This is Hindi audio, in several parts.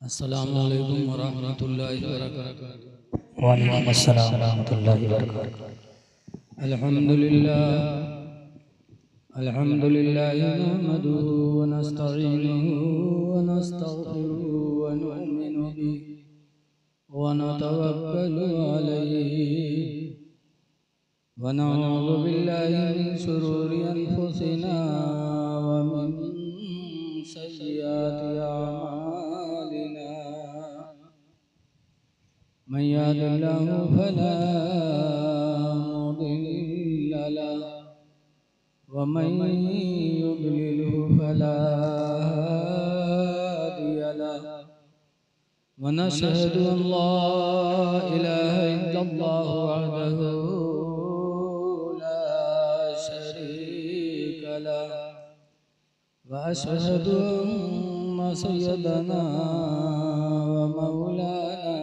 अस्सलामु अलैकुम वरहमतुल्लाहि वबरकातुहू। वालेकुम अस्सलाम वरहमतुल्लाहि वबरकातुहू। अल्हम्दुलिल्लाह नहमदुहु व नस्तईनुहु व नस्तगफिरुहु व नु'मिनु बिही व नतवक्कलु अलैहि व नऊज़ु बिल्लाहि मिन शुरूरि अनफुसिना व मिन सय्यिआति अअमालिना। मन यहदिल्लाहु फला मुदिल्ल लहु व मन युद्लिलहु फला हादिय लहु। व नशहदु अन ला इलाहा इल्लल्लाह वहदहु ला शरीक लहु व अशहदु अन्न सय्यदना व मौलाना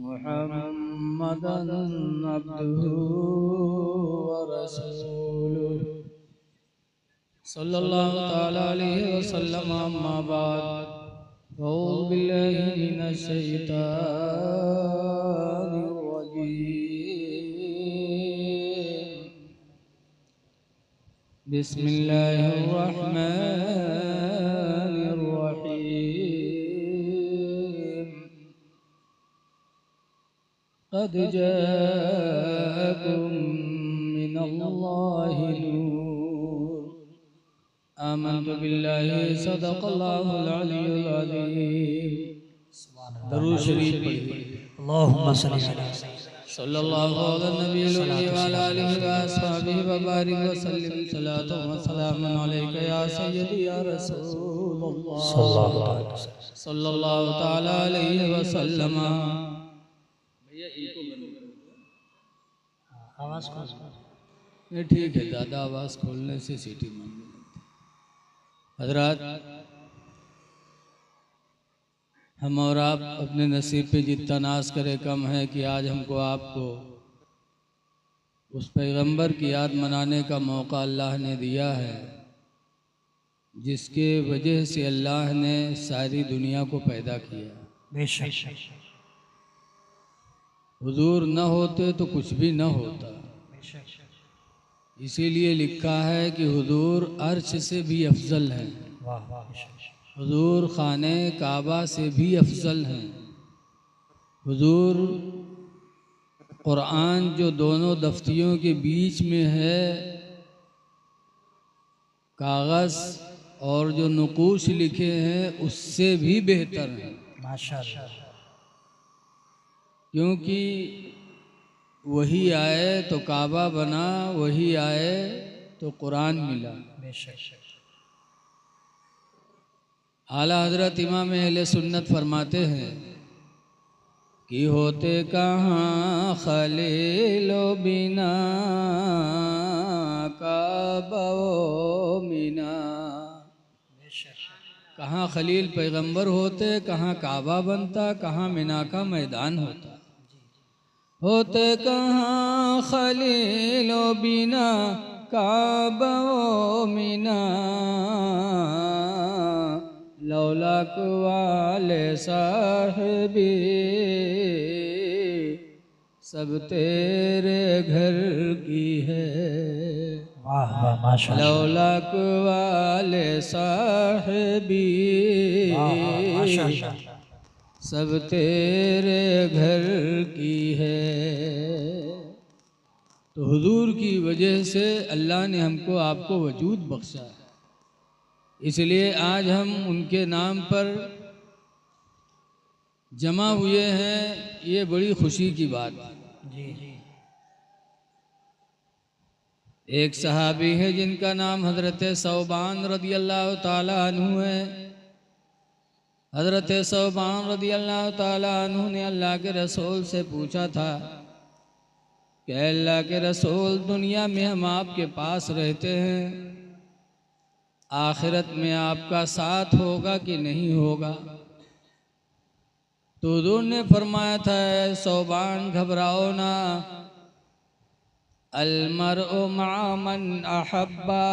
मुहम्मदन अब्दुहु व रसूलुहु सल्लल्लाहु तआला अलैहि वसल्लम। अम्मा बाद अऊज़ु बिल्लाहि मिनश शैतानिर रजीम। बिस्मिल्लाहिर रहमानिर रहीम। क़द जाअकुम मिनल्लाहि नूर। आमन्तु बिल्लाहि सदक़ल्लाहुल अलियुल अज़ीम। दरूद शरीफ पढ़िए। अल्लाहुम्मा सल्लि अला सल्लल्लाहु अलैहि नबील उम्मी व अला आलिहि व अस्हाबिहि व बारिक व सल्लिम सलातन व सलामन अलैका या सय्यदी या रसूलल्लाह सल्लल्लाहु तआला अलैहि वसल्लम। भैया इको बंद करो। आवाज को नहीं ठीक है, ज़्यादा आवाज़ खोलने से सीटी मांगने लगती। हज़रात, हम और आप अपने नसीब पे जितना नाज करे कम है कि आज हमको आपको उस पैगंबर की याद मनाने का मौका अल्लाह ने दिया है जिसके वजह से अल्लाह ने सारी दुनिया को पैदा किया। बेशक हुजूर न होते तो कुछ भी न होता। इसीलिए लिखा है कि हुजूर अर्श से भी अफजल है, हुजूर खाने काबा से भी अफजल हैं। हुजूर कुरान जो दोनों दफ्तियों के बीच में है, कागज़ और जो नुकूश लिखे हैं उससे भी बेहतर हैं माशाअल्लाह। क्योंकि वही आए तो काबा बना, वही आए तो कुरान मिला। बेशक आला हजरत इमाम अहले सुन्नत फरमाते हैं कि होते कहाँ खलीलो बिना काबा मिना। कहाँ खलील पैगंबर होते, कहाँ काबा बनता, कहाँ मिना का मैदान होता। होते कहाँ खलीलो बिना काबा मिना। लौलाक वाले साहिबी सब तेरे घर की है। वाह वाह माशाअल्लाह। लौलाक वाले साहिबी माशाअल्लाह। सब तेरे घर की है। तो हुजूर की वजह से अल्लाह ने हमको आपको वजूद बख्शा है। इसलिए आज हम उनके नाम पर जमा हुए हैं, ये बड़ी खुशी की बात है। एक सहाबी है जिनका नाम हज़रत सौबान रदी अल्लाह ताला अन्हु है। हज़रत सौबान रदी अल्लाह ताला अन्हु ने अल्लाह के रसूल से पूछा था कि अल्लाह के रसूल, दुनिया में हम आपके पास रहते हैं, आखिरत में आपका साथ होगा कि नहीं होगा? तो हुजूर ने फरमाया था, सौबान घबराओ ना, अलमरउ मा मन अहब्बा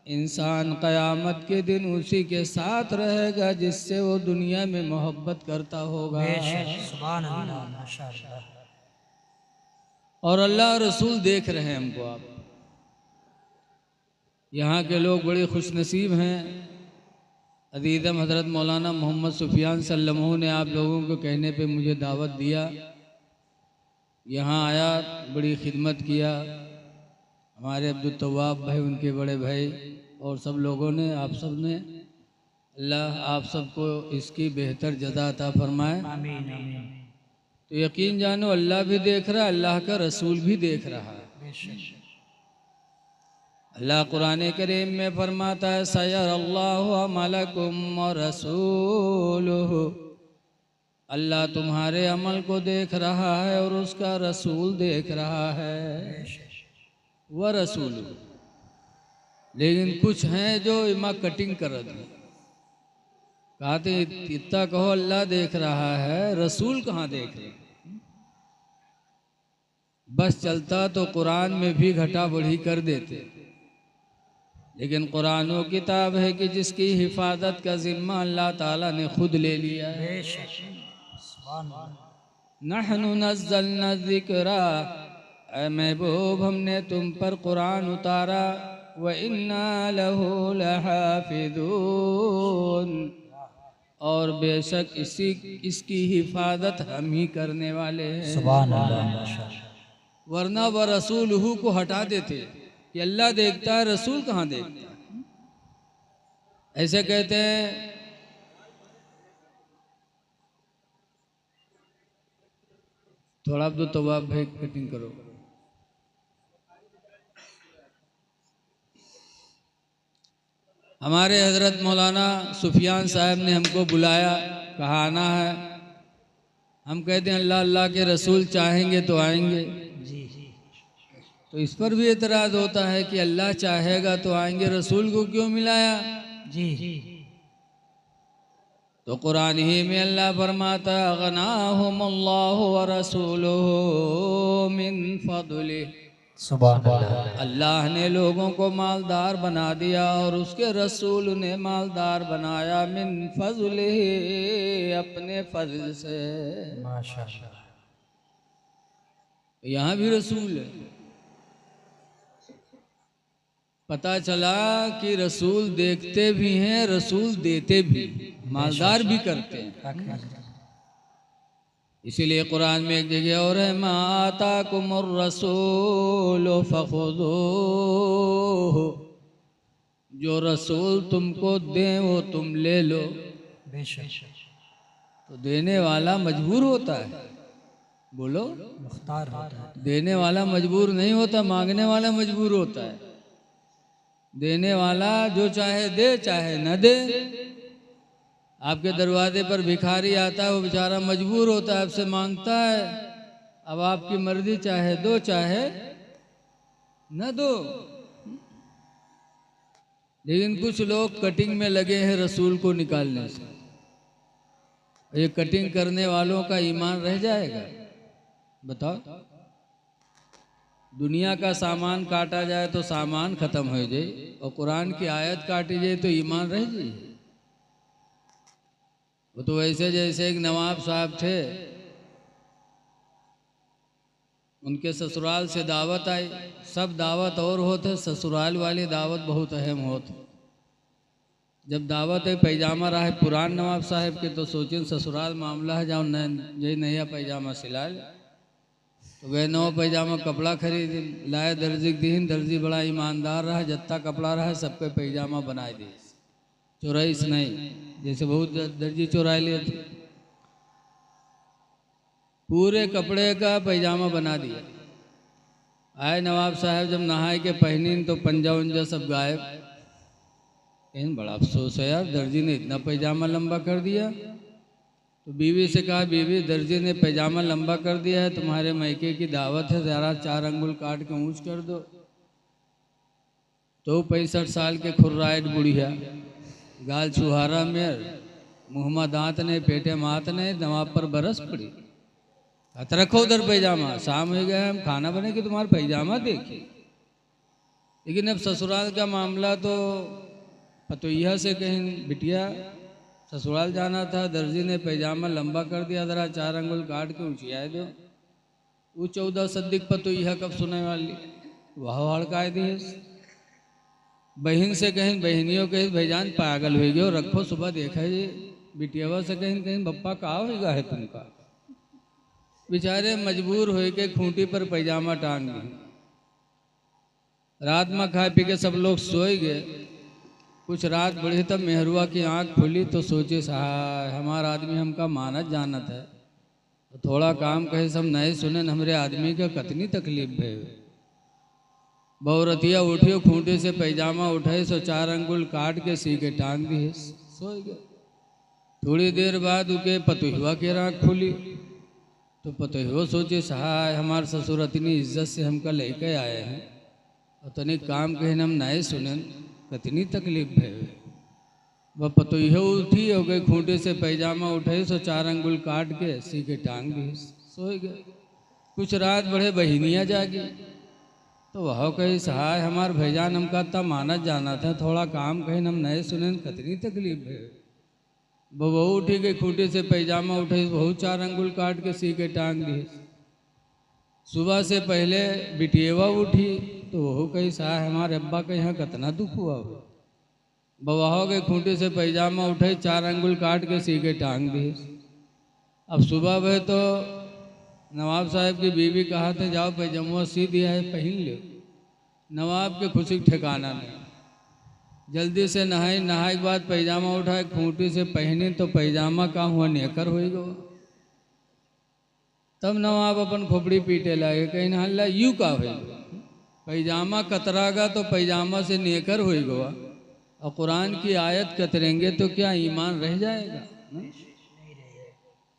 इंसान क़यामत के दिन उसी के साथ रहेगा जिससे वो दुनिया में मोहब्बत करता होगा। बेशक सुभान अल्लाह माशाअल्लाह। और अल्लाह रसूल देख रहे हैं हमको। आप यहाँ के लोग बड़े खुशनसीब हैं। अदीदम हज़रत मौलाना मोहम्मद सुफियान सल्लमहू ने आप लोगों को कहने पे मुझे दावत दिया, यहाँ आया, बड़ी खिदमत किया। हमारे अब्दुल तव्वाब भाई, उनके बड़े भाई और सब लोगों ने, आप सब ने, अल्लाह आप सबको इसकी बेहतर जज़ा अता फरमाए। आमीन आमीन। तो यकीन जानो अल्लाह भी देख रहा है, अल्लाह का रसूल भी देख रहा है। बेशक अल्लाह कुरान करीम में फरमाता है सयरल्लाहु अमलकुम व रसूलुहु, अल्लाह तुम्हारे अमल को देख रहा है और उसका रसूल देख रहा है। व रसूल, लेकिन कुछ हैं जो इमा कटिंग कर दी। कहते इतना कहो अल्लाह देख रहा है, रसूल कहाँ देख रहे? बस चलता तो कुरान में भी घटा बढ़ी कर देते, लेकिन कुरान वो किताब है कि जिसकी हिफाजत का जिम्मा अल्लाह ताला ने खुद ले लिया है। बेशक सुभान अल्लाह। नहनु नज़्ज़लना ज़िक्रा, ऐ महबूब हमने तुम पर कुरान उतारा, व इन्ना लहू लहाफिज़ून, और बेशक इसकी हिफाजत हम ही करने वाले हैं। सुभान अल्लाह माशाअल्लाह। वरना व रसूलहू को हटा देते कि अल्लाह देखता है, रसूल कहाँ देखता है। ऐसे कहते हैं। थोड़ा अब तो तवाब भाई कटिंग करो। हमारे हजरत मौलाना सुफियान साहब ने हमको बुलाया, कहा आना है। हम कहते हैं अल्लाह अल्लाह के रसूल चाहेंगे तो आएंगे। जी तो इस पर भी एतराज़ होता है कि अल्लाह चाहेगा तो आएंगे, रसूल को क्यों मिलाया? जी तो कुरान ही में अल्लाह फरमाता अगनाहुमुल्लाहु व रसूलुहु मिन फदलिह, सुभान अल्लाह। अल्लाह ने लोगों को मालदार बना दिया और उसके रसूल ने मालदार बनाया, मिन फजलिह, अपने फजल से। माशाअल्लाह। यहाँ भी रसूल है। पता चला कि रसूल देखते भी हैं, रसूल देते भी, मालदार भी करते हैं। इसीलिए कुरान में एक जगह और है, मा आताकुमुर रसूल फखुदूहु, जो रसूल तुमको दें वो तुम ले लो। बेशक तो देने वाला मजबूर होता है, बोलो, मुख्तार होता है। देने वाला मजबूर नहीं होता, मांगने वाला मजबूर होता है। देने वाला जो चाहे दे, चाहे न दे। आपके दरवाजे पर भिखारी आता है, वो बेचारा मजबूर होता है, आपसे मांगता है। अब आपकी मर्जी, चाहे दो चाहे न दो। लेकिन कुछ लोग कटिंग में लगे हैं रसूल को निकालने से। ये कटिंग करने वालों का ईमान रह जाएगा? बताओ। दुनिया का सामान काटा जाए तो सामान खत्म हो जाए, और कुरान की आयत काटी जाए तो ईमान रह जाए। वो तो वैसे जैसे एक नवाब साहब थे, उनके ससुराल से दावत आई। सब दावत और होते, ससुराल वाली दावत बहुत अहम होती। जब दावत है पैजामा रहा है पुरान नवाब साहब के, तो सोचिए ससुराल मामला है, जाओ ये नया पैजामा सिला ले। तो गए नवा पैजामा कपड़ा खरीद लाए, दर्जी दीन, दर्जी बड़ा ईमानदार रहा, जत्ता कपड़ा रहा सबके पैजामा बनाए दिए, चोराइस नहीं, जैसे बहुत दर्जी चुरा लिए थे। पूरे कपड़े का पैजामा बना दिया। आए नवाब साहब, जब नहाए के पहनी तो पंजा उंजा सब गायब। लेकिन बड़ा अफसोस है यार, दर्जी ने इतना पैजामा लंबा कर दिया। तो बीवी से कहा, बीवी दर्जी ने पैजामा लंबा कर दिया है, तुम्हारे मैके की दावत है, ज़रा 4 अंगुल काट के ऊँच कर दो। तो 65 साल के खुर्राइट बुढ़िया, गाल छुहारा में, मुँह दांत ने, पेटे मात ने, नवाब पर बरस पड़ी। रखो उधर पैजामा, शाम हो गया, हम खाना बने कि तुम्हारा पैजामा देखिए। लेकिन अब ससुराल का मामला तो पतोहिया से कहीं, बिटिया ससुराल जाना था, दर्जी ने पैजामा लंबा कर दिया, ज़रा 4 अंगुल काट के ऊँचिया दो। वो 14 सद्दिक पतोहिया कब सुने वाली, वह हड़काए दिए। बहन से कहीं, बहनियों कहीं भाईजान पागल हो गए, रखो सुबह देखा जी। बिटियावा से कहीं कहीं बप्पा कहा होगा है तुमका। बेचारे मजबूर हो के खूंटी पर पैजामा टांग दिए। रात में खा पी के सब लोग सोए गए। कुछ रात बढ़ी तब मेहरुआ की आंख खुली तो सोचे साहब हमारा आदमी हमका मानत जानत है, तो थोड़ा काम कहे सब नए सुने, हमारे आदमी का कतनी तकलीफ है। बहुरतिया उठियो, खूंटे से पैजामा उठाए, सो 4 अंगुल काट के सी के टांग दिए, सो गए। थोड़ी देर बाद उके पतोहिया की आँख खुली तो पतोहिया सोचे सहाय हमारे ससुर इतनी इज्जत से हमका लेके आए हैं और तनिक काम कहे हम नए सुने, कितनी तकलीफ है। वह पतोहिया उठी हो गई, खूंटे से पैजामा उठाई, सो 4 अंगुल काट के सी के टांग दिए, सो गए। कुछ रात बढ़े बहनियाँ जागी तो वह कही सहाय हमार भाईजान हमका इतना मानत जाना था, थोड़ा काम कहे हम नए सुने, कितनी तकलीफ है। बहू उठी गई, खूंटे से पैजामा उठाई, बहू 4 अंगुल काट के सी के टांग दिए। सुबह से पहले बिटियावा उठी तो वह कही सहाय हमारे अब्बा का यहाँ कितना दुख हुआ। बवा हो गए, खूंटे से पैजामा उठाई, 4 अंगुल काट के सी के टांग दिए। अब सुबह भे तो नवाब साहब की बीवी कहा था जाओ पैजामा सी दिया है पहन लो। नवाब के खुशी ठिकाना नहीं, जल्दी से नहाए, नहाए के बाद पैजामा उठाए, खूंटी से पहने तो पैजामा का हुआ नेकर हो गो। तब नवाब अपन खोपड़ी पीटे लगे, कहीं हल्ला यू का हो, पैजामा कतरागा तो पैजामा से नेकर हो गो, और कुरान की आयत कतरेंगे तो क्या ईमान रह जाएगा।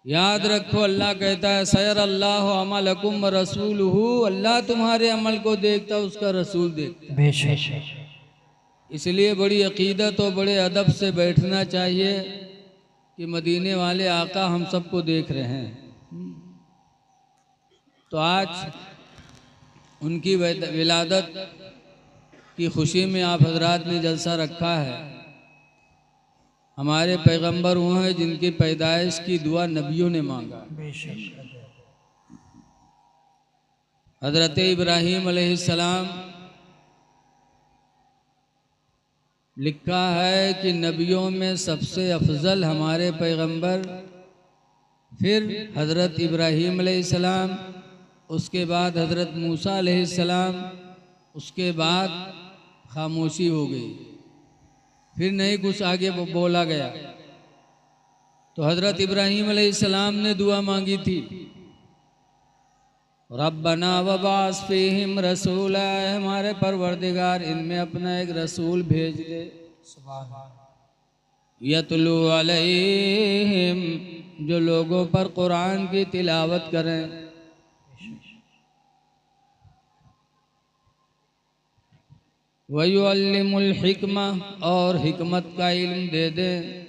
याद रखो अल्लाह कहता है सयर अल्लाह अमलकुम रसूलहू, अल्लाह तुम्हारे अमल को देखता, उसका रसूल देखता। बेशक। इसलिए बड़ी अकीदत और बड़े अदब से बैठना चाहिए कि मदीने वाले आका हम सबको देख रहे हैं। तो आज उनकी विलादत की खुशी में आप हजरात ने जलसा रखा है। हमारे पैगंबर वो हैं जिनकी पैदाइश की दुआ नबियों ने मांगा। हजरत इब्राहीम अलैहिस्सलाम लिखा है कि नबियों में सबसे अफजल हमारे पैगंबर, फिर हजरत इब्राहीम अलैहिस्सलाम, उसके बाद हजरत मूसा अलैहिस्सलाम, उसके बाद खामोशी हो गई, फिर नहीं कुछ आगे बोला गया। तो हजरत इब्राहीम अलैहिस्सलाम ने दुआ मांगी थी रब्बना वबास फीहिम रसूला, हमारे परवरदिगार इनमें अपना एक रसूल भेज दे, यतलू अलैहिम, जो लोगों पर कुरान की तिलावत करें। वयुअल्लिमुल हिकमा, और हिकमत का इल्म दे दें।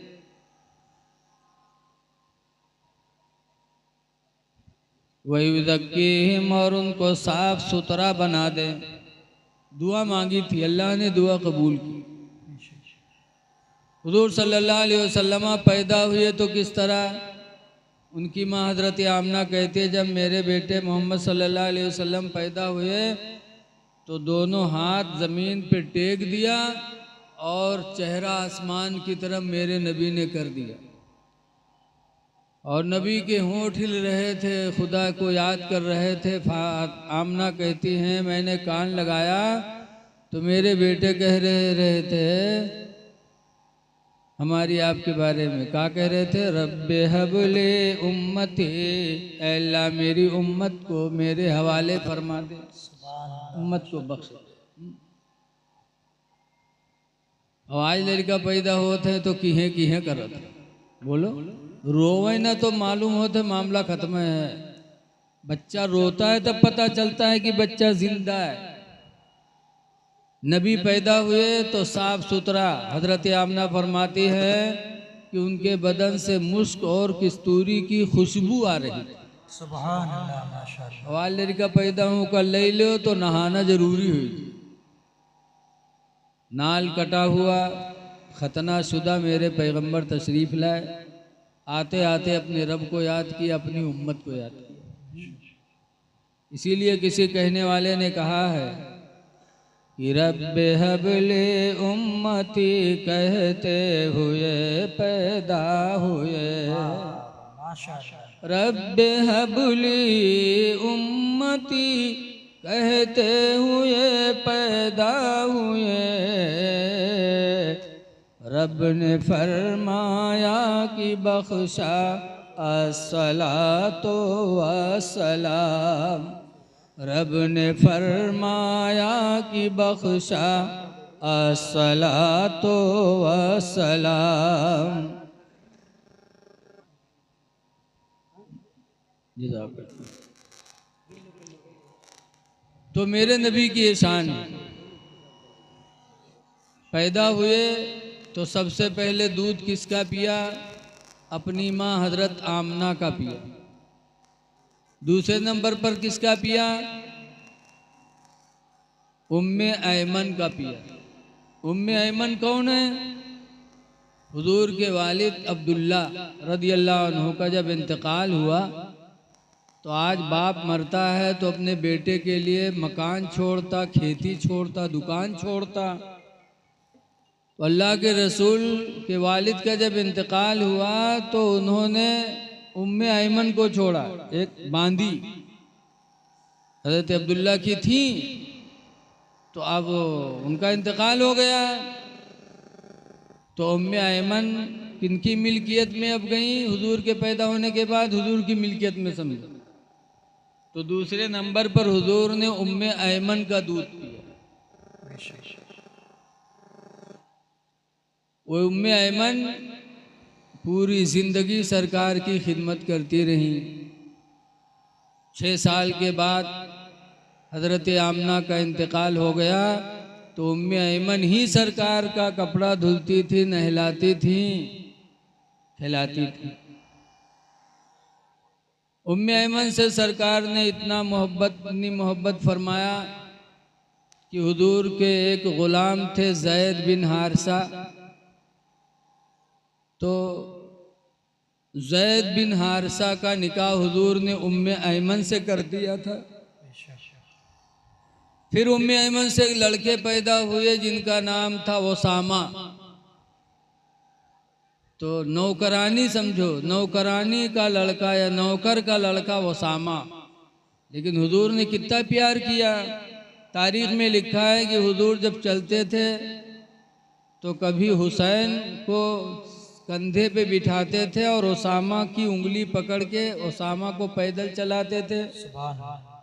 वयुज़क्कीहिम, और उनको साफ सुथरा बना दें। दुआ मांगी थी, अल्लाह ने दुआ कबूल की। हुजूर सल्लल्लाहु अलैहि वसल्लम पैदा हुए तो किस तरह, उनकी माँ हजरत आमना कहती है जब मेरे बेटे मोहम्मद सल्लल्लाहु अलैहि वसल्लम पैदा हुए तो दोनों हाथ ज़मीन पे टेक दिया और चेहरा आसमान की तरफ मेरे नबी ने कर दिया, और नबी के होंठ हिल रहे थे, खुदा को याद कर रहे थे। आमना कहती हैं मैंने कान लगाया तो मेरे बेटे कह रहे थे हमारी आपके बारे में, क्या कह रहे थे, रब्बे हबले उम्मती, अल्लाह मेरी उम्मत को मेरे हवाले फरमा दे, उम्मत को बख्श दे। आज लड़का पैदा होते हैं तो किहे किहे करत, बोलो रोवे ना तो मालूम होता मामला खत्म है। बच्चा रोता है तब पता चलता है कि बच्चा जिंदा है। नबी पैदा हुए तो साफ सुथरा, हजरत आमना फरमाती है कि उनके बदन से मुश्क और कस्तूरी की खुशबू आ रही थी। सुभान अल्लाह, माशाअल्लाह। वाल लड़का पैदा हो कर ले लो तो नहाना जरूरी हुई। नाल कटा हुआ खतना शुदा मेरे पैगंबर तशरीफ़ लाए। आते आते अपने रब को याद किया, अपनी उम्मत को याद किया। इसीलिए किसी कहने वाले ने कहा है कि रब्बे हबले उम्मती कहते हुए पैदा हुए, माशाअल्लाह। रब्बे हबली उम्मती कहते हुए पैदा हुए। रब ने फरमाया कि बख्शा अस्सलातो वस्सलाम, रब ने फरमाया कि बख्शा अस्सलातो वस्सलाम। तो मेरे नबी की ये शान है। पैदा हुए तो सबसे पहले दूध किसका पिया? अपनी माँ हजरत आमना का पिया। दूसरे नंबर पर किसका पिया? उम्मे ऐमन का पिया। उम्मे ऐमन कौन है? हुजूर के वालिद अब्दुल्ला रदियल्लाहु अन्हु का जब इंतकाल हुआ तो आज बाप मरता है तो अपने बेटे के लिए मकान छोड़ता, खेती छोड़ता, दुकान छोड़ता। तो अल्लाह के रसूल के वालिद का जब इंतकाल हुआ तो उन्होंने उम्मे ऐमन को छोड़ा। एक बांदी हज़रत अब्दुल्ला की थी, तो अब उनका इंतकाल हो गया तो उम्मे ऐमन किनकी मिल्कियत में अब गई? हुजूर के पैदा होने के बाद हुजूर की मिल्कियत में समझो। तो दूसरे नंबर पर हुजूर ने उम्मे ऐमन का दूध पिया। वो उम्मे ऐमन पूरी जिंदगी सरकार की खिदमत करती रही। 6 साल के बाद हजरत आमना का इंतकाल हो गया तो उम्मे ऐमन ही सरकार का कपड़ा धुलती थी, नहलाती थी, खिलाती थी। उम्मे ऐमन से सरकार ने इतना मोहब्बत फरमाया कि हुजूर के एक गुलाम थे ज़ैद बिन हारिसा, तो ज़ैद बिन हारिसा का निकाह हुजूर ने उम्मे ऐमन से कर दिया था। फिर उम्मे ऐमन से लड़के पैदा हुए जिनका नाम था ओसामा। तो नौकरानी समझो, नौकरानी का लड़का या नौकर का लड़का ओसामा। लेकिन हुजूर ने कितना प्यार किया। तारीख में लिखा है कि हुजूर जब चलते थे तो कभी हुसैन को कंधे पे बिठाते थे और ओसामा की उंगली पकड़ के ओसामा को पैदल चलाते थे,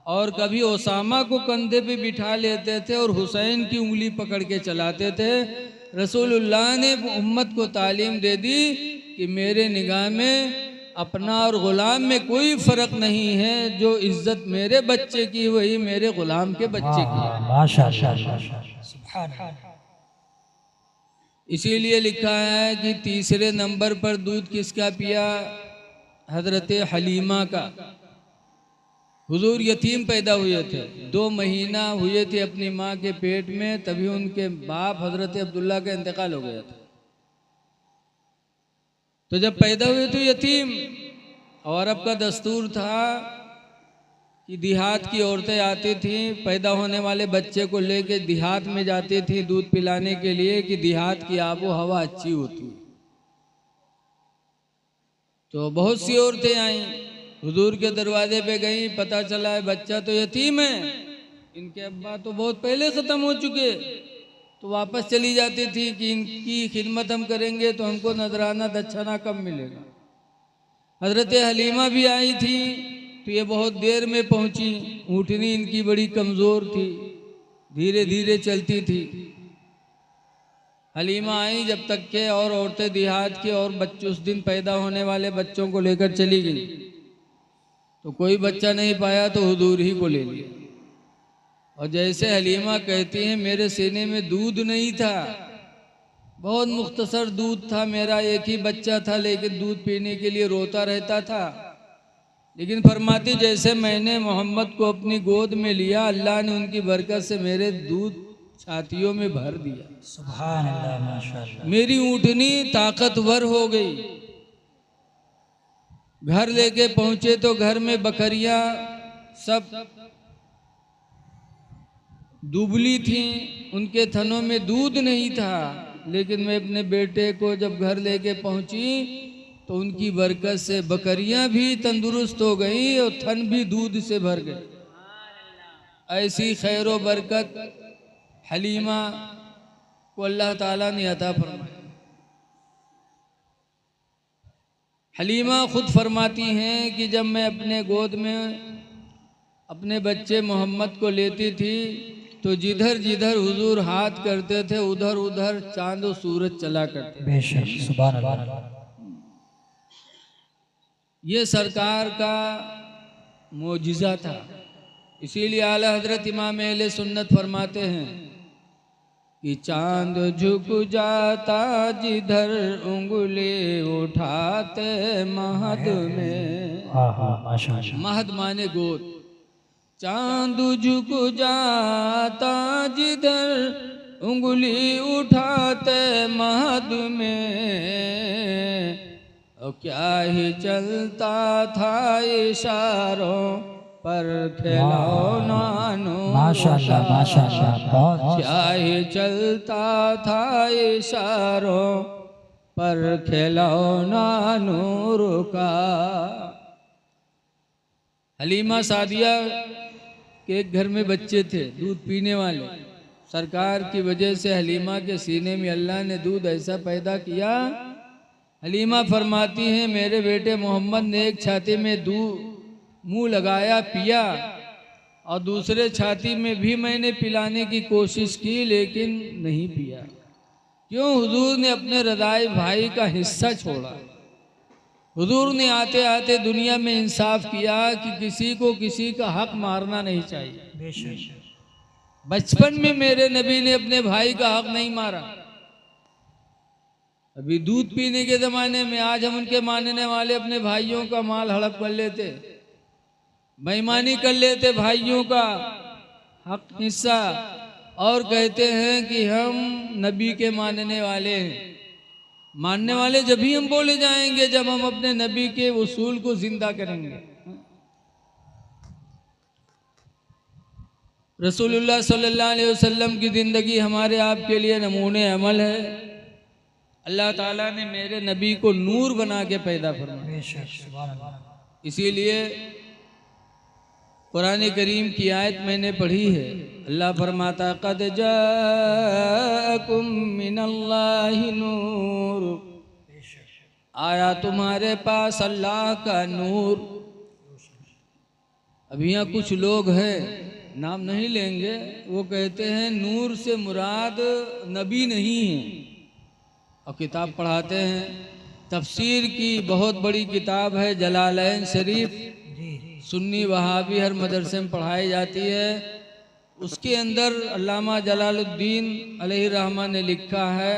और कभी ओसामा को कंधे पे बिठा लेते थे और हुसैन की उंगली पकड़ के चलाते थे। रसूलुल्लाह ने उम्मत को तालीम दे दी कि मेरे निगाह में अपना और गुलाम में कोई फ़र्क नहीं है। जो इज्जत मेरे बच्चे की वही मेरे गुलाम के बच्चे की। माशाअल्लाह। इसीलिए लिखा है कि तीसरे नंबर पर दूध किसका पिया? हजरत हलीमा का। हुजूर यतीम पैदा हुए थे, 2 महीना हुए थे अपनी माँ के पेट में, तभी उनके बाप हजरत अब्दुल्ला का इंतकाल हो गया था। तो जब पैदा हुए तो यतीम, और अरब का दस्तूर था कि देहात की औरतें आती थीं, पैदा होने वाले बच्चे को लेके देहात में जाती थी दूध पिलाने के लिए कि देहात की आबो हवा अच्छी होती। तो बहुत सी औरतें आईं, हुजूर के दरवाजे पे गई, पता चला है बच्चा तो यतीम है, इनके अब्बा तो बहुत पहले ख़त्म हो चुके। तो वापस चली जाती थी कि इनकी खिदमत हम करेंगे तो हमको नजराना दक्षिणा कम मिलेगा। हजरत हलीमा भी आई थी तो ये बहुत देर में पहुंची। ऊँटनी इनकी बड़ी कमज़ोर थी, धीरे धीरे चलती थी। हलीमा आई जब तक के, और औरतें देहात की और बच्चे उस दिन पैदा होने वाले बच्चों को लेकर चली गई। तो कोई बच्चा नहीं पाया तो हुजूर ही को ले लिया। और जैसे हलीमा कहती हैं मेरे सीने में दूध नहीं था, बहुत मुख्तसर दूध था, मेरा एक ही बच्चा था, लेकिन दूध पीने के लिए रोता रहता था। लेकिन फरमाती जैसे मैंने मोहम्मद को अपनी गोद में लिया, अल्लाह ने उनकी बरकत से मेरे दूध छातियों में भर दिया। सुभान अल्लाह माशाअल्लाह। मेरी ऊँटनी ताकतवर हो गई। घर लेके पहुंचे तो घर में बकरियां सब दुबली थीं, उनके थनों में दूध नहीं था। लेकिन मैं अपने बेटे को जब घर लेके पहुंची तो उनकी बरकत से बकरियां भी तंदुरुस्त हो गई और थन भी दूध से भर गए। ऐसी खैर व बरकत हलीमा को अल्लाह ताला ने अता फरमाई। हलीमा खुद फरमाती हैं कि जब मैं अपने गोद में अपने बच्चे मोहम्मद को लेती थी तो जिधर जिधर हुजूर हाथ करते थे उधर उधर चांद और सूरज चला करते। बेशक सुभान अल्लाह। ये सरकार का मोजिज़ा था। इसीलिए आला हजरत इमाम अहले सुन्नत फरमाते हैं कि चांद झुक जाता जिधर उंगली उठाते महद में। माशाअल्लाह। महद माने गोद। चांद झुक जाता जिधर उंगली उठाते महद में, और क्या ही चलता था इशारों पर खिलौना नूर। माशाअल्लाह माशाअल्लाह। बहुत क्या ही चलता था इशारों पर खिलौना नूर का। हलीमा सादिया के एक घर में बच्चे थे दूध पीने वाले। सरकार की वजह से हलीमा के सीने में अल्लाह ने दूध ऐसा पैदा किया। हलीमा फरमाती हैं मेरे बेटे मोहम्मद ने एक छाती में दूध मुंह लगाया पिया, और दूसरे छाती में भी मैंने पिलाने की कोशिश की लेकिन नहीं पिया। क्यों? हुजूर ने अपने रज़ाए भाई का हिस्सा छोड़ा। हुजूर ने आते आते दुनिया में इंसाफ किया कि किसी को किसी का हक मारना नहीं चाहिए। बेशक। बचपन में मेरे नबी ने अपने भाई का हक नहीं मारा। अभी दूध पीने के ज़माने में आज हम उनके मानने वाले अपने भाइयों का माल हड़प कर लेते, बेईमानी कर लेते भाइयों का हक हिस्सा, और कहते हैं कि हम नबी के मानने वाले हैं। मानने वाले जब ही हम बोले जाएंगे जब हम अपने नबी के उसूल को जिंदा करेंगे। रसूलुल्लाह सल्लल्लाहु अलैहि वसल्लम की ज़िंदगी हमारे आपके लिए नमूने अमल है। अल्लाह ताला ने मेरे नबी को नूर बना के पैदा फरमाया। बेशक सुभान अल्लाह। इसीलिए कुरान करीम की आयत मैंने पढ़ी है। अल्लाह फरमाता क़द जाअकुम मिनल्लाहि नूर, आया तुम्हारे पास अल्लाह का नूर। अब यहाँ कुछ लोग हैं, नाम नहीं लेंगे, वो कहते हैं नूर से मुराद नबी नहीं है, और किताब पढ़ाते हैं। तफसीर की बहुत बड़ी किताब है जलालैन शरीफ, सुन्नी वहाबी हर मदरसे में पढ़ाई जाती है। उसके अंदर अल्लामा जलालुद्दीन अलैहि रहमा ने लिखा है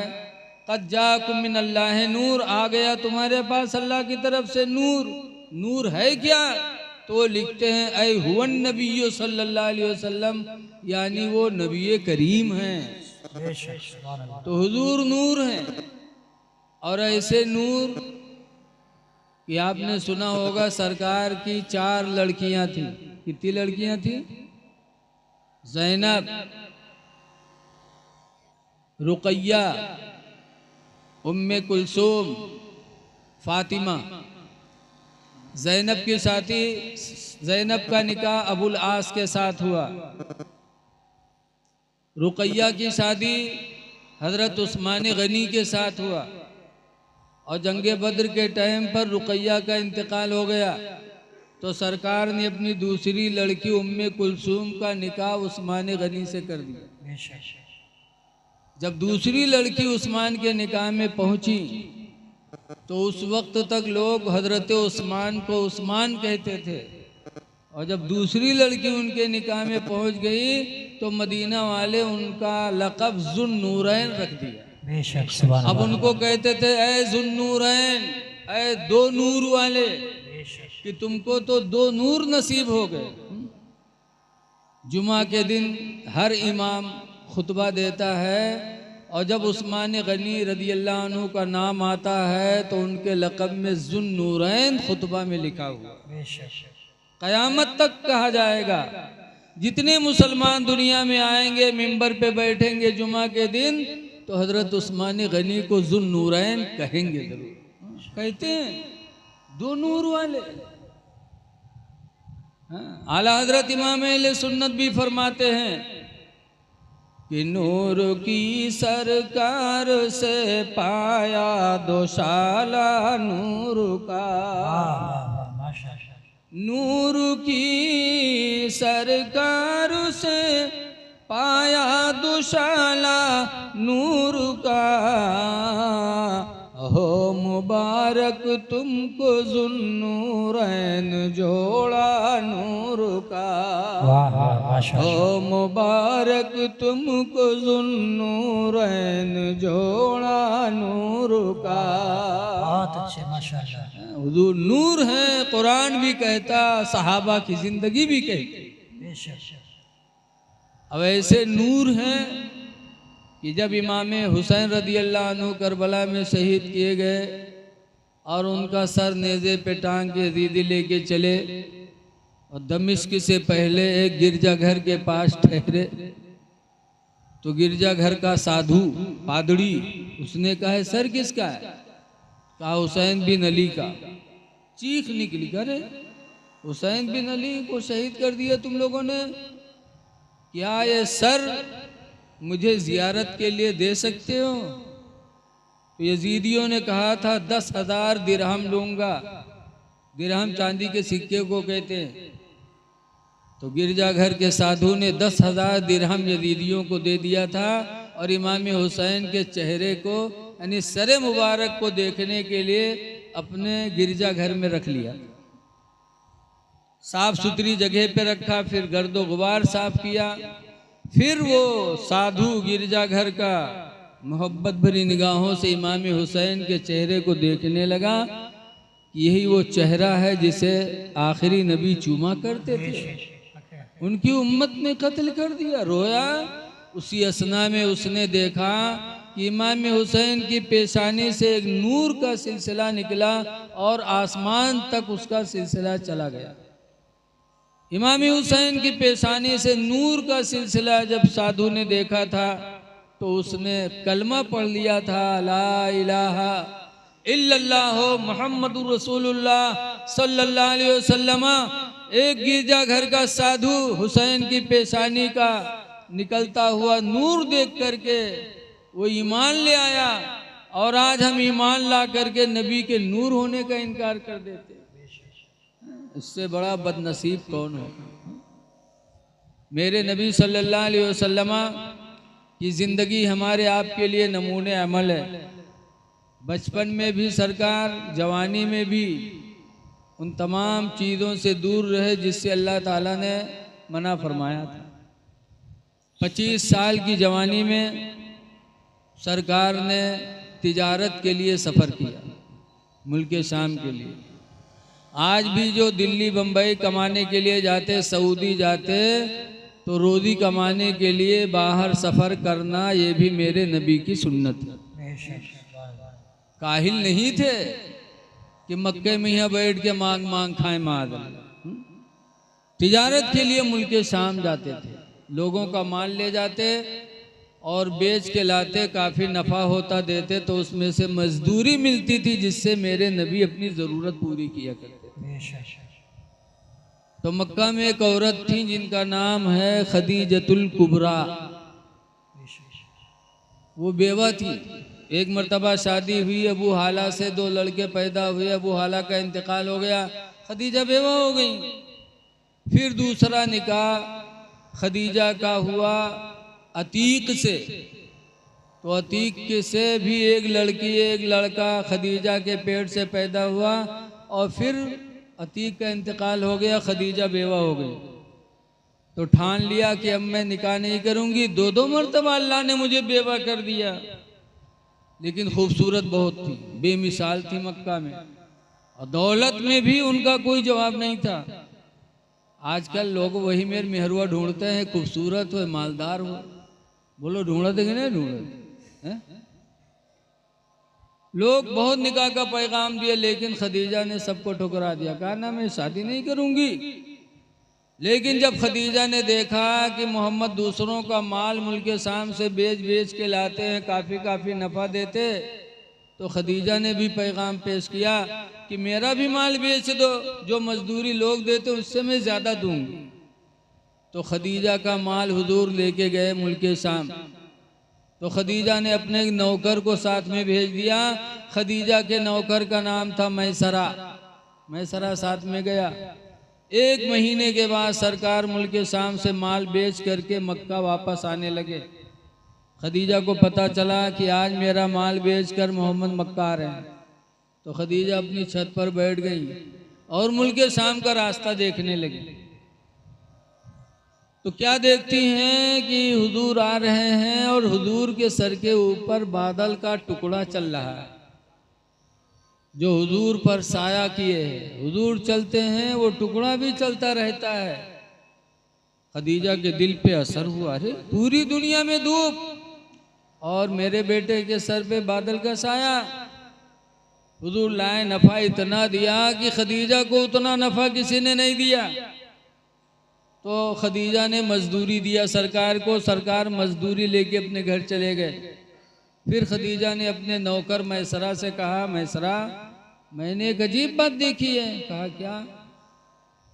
क़द जाअकुम मिनल्लाहि नूर, आ गया तुम्हारे पास अल्लाह की तरफ से नूर। नूर है क्या? तो वो लिखते हैं ऐ हुवन नबी सल्लल्लाहु अलैहि वसल्लम, यानी वो नबी करीम हैं। बेशक सुभान अल्लाह। तो हुजूर नूर हैं। और ऐसे नूर कि आपने सुना होगा सरकार की 4 लड़कियां थी। कितनी लड़कियां थी? ज़ैनब, रुक़ैया, उम्मे कुलसूम, फातिमा। ज़ैनब की शादी, ज़ैनब का निकाह अबुल आस के साथ हुआ। रुक़ैया की शादी हज़रत उस्मान गनी के साथ हुआ, और जंगे बद्र के टाइम पर रुक़ैया का इंतकाल हो गया तो सरकार ने अपनी दूसरी लड़की उम्मे कुलसूम का निकाह उस्मान गनी से कर दिया। जब दूसरी लड़की उस्मान के निकाह में पहुंची तो उस वक्त तक लोग हजरत उस्मान को उस्मान कहते थे, और जब दूसरी लड़की उनके निकाह में पहुंच गई तो मदीना वाले उनका लक़ब ज़ुन्नूरैन रख दिया। बेशक सुभान अब उनको कहते थे ऐ ज़ुन्नूरैन, ऐ 2 नूर वाले, कि तुमको तो 2 नूर नसीब हो गए। जुमा के दिन हर इमाम खुतबा देता है, और जब उस्मान गनी रदी अल्लाह अन्हु का नाम आता है तो उनके लक़ब में ज़ुन्नूरैन खुतबा में लिखा हुआ। क़यामत तक कहा जाएगा, जितने मुसलमान दुनिया में आएंगे मिंबर पे बैठेंगे जुमा के दिन तो हज़रत उस्मान गनी को ज़ुन्नूरैन कहेंगे जरूर। कहते हैं दो नूर वाले। आला हज़रत इमाम अहले सुन्नत भी फरमाते हैं कि नूर की सरकार से पाया दोशाला नूर का, नूर की सरकार से पाया दोशाला नूर का, हो मुबारक तुमको ज़ुन्नूरैन जोड़ा नूर का, हो मुबारक तुमको ज़ुन्नूरैन जोड़ा नूर का। बहुत अच्छे, माशाअल्लाह। हुजूर नूर है, कुरान भी कहता, सहाबा की जिंदगी भी कहती। अब ऐसे नूर हैं कि जब इमाम हुसैन रदी अल्लाह अन्हु करबला में शहीद किए गए और उनका सर नेज़े पे टांग के यजीदी लेके चले और दमिश्क से पहले एक गिरजाघर के पास ठहरे तो गिरजाघर का साधु पादड़ी उसने कहा है सर किसका है? कहा हुसैन बिन अली का। चीख निकली, अरे हुसैन बिन अली को शहीद कर दिया तुम लोगों ने, क्या ये सर मुझे जियारत के लिए दे सकते हो? तो यजीदियों ने कहा था 10,000 दिरहम लूंगा। दिरहम चांदी के सिक्के को कहते हैं। तो गिरजाघर के साधु ने 10,000 दिरहम यजीदियों को दे दिया था और इमाम हुसैन के चेहरे को यानी सरे मुबारक को देखने के लिए अपने गिरजाघर में रख लिया। साफ सुथरी जगह पे रखा, फिर गर्दो गुबार साफ किया। फिर वो साधु गिरजाघर का मोहब्बत भरी निगाहों से इमाम हुसैन के चेहरे को देखने लगा कि यही वो चेहरा है जिसे आखिरी नबी चूमा करते थे। उनकी उम्मत ने कत्ल कर दिया। रोया। उसी असना में उसने देखा कि इमाम हुसैन की पेशानी से एक नूर का सिलसिला निकला और आसमान तक उसका सिलसिला चला गया। इमाम हुसैन की पेशानी से नूर का सिलसिला जब साधु ने देखा था तो उसने कलमा पढ़ लिया था, ला इलाहा इल्लल्लाह मुहम्मदुर रसूलुल्लाह सल्लल्लाहु अलैहि वसल्लम। एक गिरजाघर का साधु हुसैन की पेशानी का निकलता हुआ नूर देख करके वो ईमान ले आया और आज हम ईमान ला करके नबी के नूर होने का इनकार कर देते। इससे बड़ा बदनसीब कौन हो? मेरे नबी सल्लल्लाहु अलैहि वसल्लम की ज़िंदगी हमारे आपके लिए नमूने अमल है। बचपन में भी सरकार, जवानी में भी उन तमाम चीज़ों से दूर रहे जिससे अल्लाह ताला ने मना फरमाया था। 25 साल की जवानी में सरकार ने तिजारत के लिए सफ़र किया, मुल्क शाम के लिए। आज भी जो दिल्ली बम्बई कमाने के लिए जाते, सऊदी जाते, तो रोज़ी कमाने के लिए बाहर सफ़र करना ये भी मेरे नबी की सुन्नत है। काहिल नहीं थे कि मक्के में यहाँ बैठ के मांग मांग खाएं माद। तिजारत के लिए मुल्क शाम जाते थे, लोगों का माल ले जाते और बेच के लाते, काफ़ी नफ़ा होता देते तो उसमें से मजदूरी मिलती थी जिससे मेरे नबी अपनी ज़रूरत पूरी किया करते थे। तो मक्का में एक औरत थी जिनका नाम है खदीजतुल कुबरा। वो बेवा थी। एक मर्तबा शादी हुई, अबू हाला से 2 लड़के पैदा हुए, अबू हाला का इंतकाल हो गया, खदीजा बेवा हो गई। फिर दूसरा निकाह खदीजा का हुआ अतीक से, तो अतीक से भी एक लड़की एक लड़का खदीजा के पेट से पैदा हुआ और फिर अतीक का इंतकाल हो गया, खदीजा बेवा हो गई। तो ठान लिया कि अब मैं निकाह नहीं करूंगी। 2 मरतबा अल्लाह ने मुझे बेवा कर दिया, लेकिन खूबसूरत बहुत थी, बेमिसाल थी मक्का में, और दौलत में भी उनका कोई जवाब नहीं था। आजकल लोग वही मेरे मेहरुआ ढूंढते हैं, खूबसूरत हो, मालदार हो, बोलो ढूंढा थे कि नहीं ढूंढा थे? लोग बहुत निकाह का पैगाम दिए, लेकिन खदीजा ने सबको ठुकरा दिया, कहा ना मैं शादी नहीं करूंगी। लेकिन जब खदीजा ने देखा कि मोहम्मद दूसरों का माल मुल्क शाम से बेच बेच के लाते हैं, काफ़ी नफ़ा देते, तो खदीजा ने भी पैगाम पेश किया कि मेरा भी माल बेच दो, जो मजदूरी लोग देते उससे मैं ज़्यादा दूंगी। तो खदीजा का माल हुजूर लेके गए मुल्क शाम। तो खदीजा ने अपने नौकर को साथ में भेज दिया। खदीजा के नौकर का नाम था मैसरा। मैसरा साथ में गया। 1 महीने के बाद सरकार मुल्क शाम से माल बेच करके मक्का वापस आने लगे। खदीजा को पता चला कि आज मेरा माल बेचकर मोहम्मद मक्का आ रहे हैं। तो खदीजा अपनी छत पर बैठ गई और मुल्क शाम का रास्ता देखने लगी। तो क्या देखती हैं कि हुजूर आ रहे हैं और हुजूर के सर के ऊपर बादल का टुकड़ा चल रहा है, जो हुजूर पर साया किए है। हुजूर चलते हैं, वो टुकड़ा भी चलता रहता है। खदीजा के दिल पे असर हुआ, अरे पूरी दुनिया में धूप और मेरे बेटे के सर पे बादल का साया। हुजूर लाए, नफा इतना दिया कि खदीजा को उतना नफा किसी ने नहीं दिया। तो खदीजा ने मजदूरी दिया सरकार को, सरकार मजदूरी लेके अपने घर चले गए। फिर खदीजा ने अपने नौकर मैसरा से कहा, मैसरा मैंने एक अजीब बात देखी है। कहा क्या?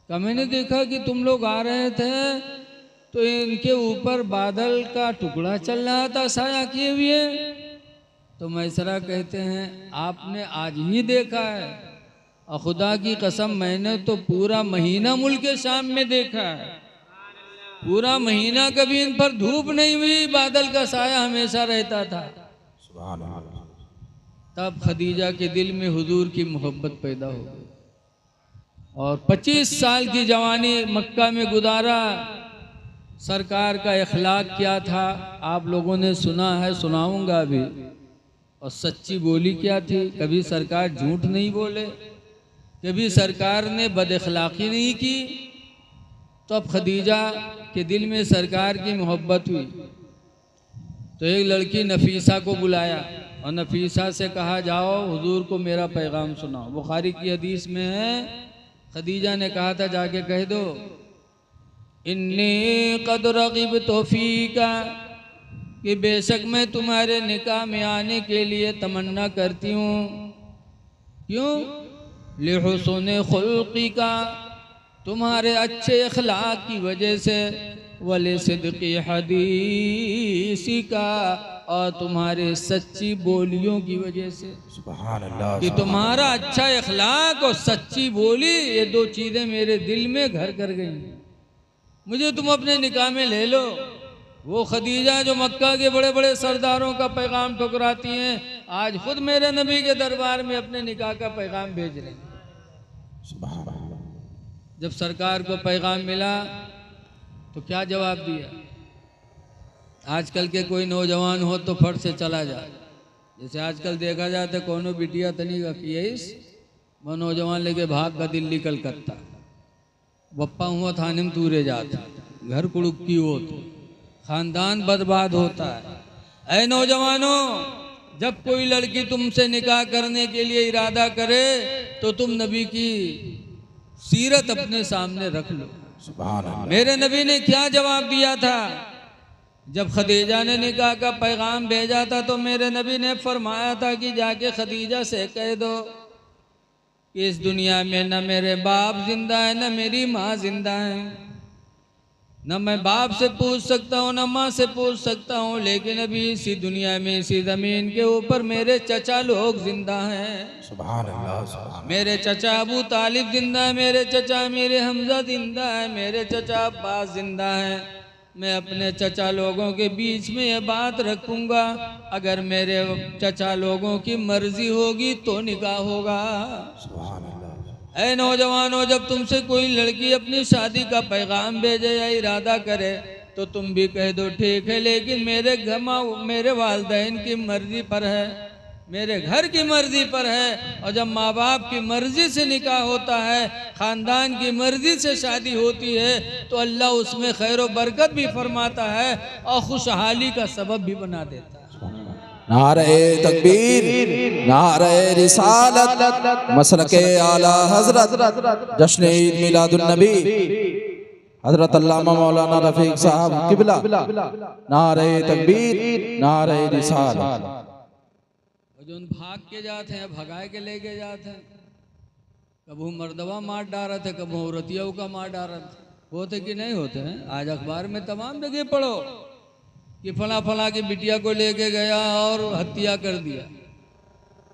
कहा मैंने देखा कि तुम लोग आ रहे थे तो इनके ऊपर बादल का टुकड़ा चल रहा था साया किए हुए। तो मैसरा कहते हैं आपने आज ही देखा है, और खुदा की कसम मैंने तो पूरा महीना मुल्क शाम में देखा है। पूरा महीना कभी इन पर धूप नहीं हुई, बादल का साया हमेशा रहता था। तब खदीजा के दिल में हुजूर की मोहब्बत पैदा हो गई और 25 साल की जवानी मक्का में गुजारा। सरकार का इखलाक क्या था आप लोगों ने सुना है, सुनाऊंगा भी। और सच्ची बोली क्या थी? कभी सरकार झूठ नहीं बोले, कभी सरकार ने बदअखलाकी नहीं की। तो अब खदीजा के दिल में सरकार की मोहब्बत हुई। तो एक लड़की नफीसा को बुलाया और नफीसा से कहा जाओ हुजूर को मेरा पैगाम सुनाओ। बुखारी की हदीस में है, खदीजा ने कहा था जाके कह दो इन्नी क़द रग़िबतु फ़ीका, कि बेशक मैं तुम्हारे निकाह में आने के लिए तमन्ना करती हूँ। क्यों? लिहुस्नि खुल्क़िका, तुम्हारे अच्छे अखलाक की वजह से, वलिसिद्क़ि हदीसिका, और तुम्हारे सच्ची बोलियों की वजह से। सुभान अल्लाह। कि तुम्हारा अच्छा अखलाक और सच्ची बोली, ये 2 चीज़ें मेरे दिल में घर कर गई। मुझे तुम अपने निकाह में ले लो। वो खदीजा जो मक्का के बड़े बड़े सरदारों का पैगाम ठुकराती हैं, आज खुद मेरे नबी के दरबार में अपने निकाह का पैगाम भेज रही हैं। सुभान अल्लाह। जब सरकार को पैगाम मिला तो क्या जवाब दिया? आजकल के कोई नौजवान हो तो फट से चला जाए। जैसे आजकल देखा जाता है कोनो बिटिया तनी का किएस वो नौजवान लेके भाग का दिल्ली कलकत्ता, बप्पा हुआ थाने में तूरे जाता, घर कुड़ुक्की होती, खानदान बर्बाद होता है। ऐ नौजवानों, जब कोई लड़की तुमसे निकाह करने के लिए इरादा करे तो तुम नबी की सीरत अपने सामने रख लो। सुभान अल्लाह। मेरे नबी ने क्या जवाब दिया था? जब खदीजा ने निकाह का पैगाम भेजा था तो मेरे नबी ने फरमाया था कि जाके खदीजा से कह दो कि इस दुनिया में न मेरे बाप जिंदा है न मेरी माँ जिंदा है, न मैं बाप से पूछ सकता हूँ न माँ से पूछ सकता हूँ, लेकिन अभी इसी दुनिया में इसी ज़मीन के ऊपर मेरे चचा लोग जिंदा हैं। सुभान अल्लाह। मेरे चचा अबू तालिब जिंदा है, मेरे चचा मेरे हमजा जिंदा है, मेरे चचा अब्बास जिंदा है। मैं अपने चचा लोगों के बीच में ये बात रखूँगा, अगर मेरे चचा लोगों की मर्जी होगी तो निकाह होगा। सुभान अल्लाह। ऐ नौजवानों, जब तुमसे कोई लड़की अपनी शादी का पैगाम भेजे या इरादा करे तो तुम भी कह दो ठीक है, लेकिन मेरे वालिदैन की मर्जी पर है, मेरे घर की मर्जी पर है। और जब माँ बाप की मर्जी से निकाह होता है, ख़ानदान की मर्जी से शादी होती है, तो अल्लाह उसमें खैर व बरकत भी फरमाता है और खुशहाली का सबब भी बना देता है। नारे तकबीर, नारे रिसालत, मसलके आला हजरत, जश्न ईद मिलादुन नबी हजरत अल्लामा मौलाना रफीक साहब किबला। नारे तकबीर, नारे रिसालत। जो भाग के जाते हैं, भगाए के लेके जाते हैं, कबू मर्दवा मार डालत है, कबू औरतियों का मार डालत है। होते कि नहीं होते हैं? आज अखबार में तमाम जगह पढ़ो कि फला फला की बिटिया को लेके गया और हत्या कर दिया,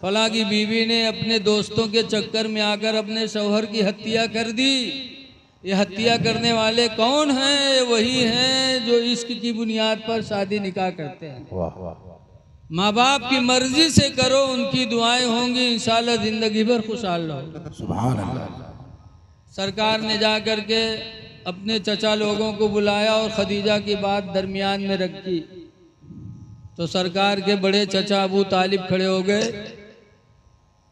फला की बीवी ने अपने दोस्तों के चक्कर में आकर अपने शौहर की हत्या कर दी। ये हत्या करने वाले कौन हैं? वही हैं जो इश्क की बुनियाद पर शादी निकाह करते हैं। वाह वाह, माँ बाप की मर्जी से करो, उनकी दुआएं होंगी, इंशाल्लाह जिंदगी भर खुशहाल रहो। सुभान अल्लाह। सरकार ने जा कर के अपने चचा लोगों को बुलाया और खदीजा की बात दरमियान में रखी, तो सरकार के बड़े चचा अबू तालिब खड़े हो गए,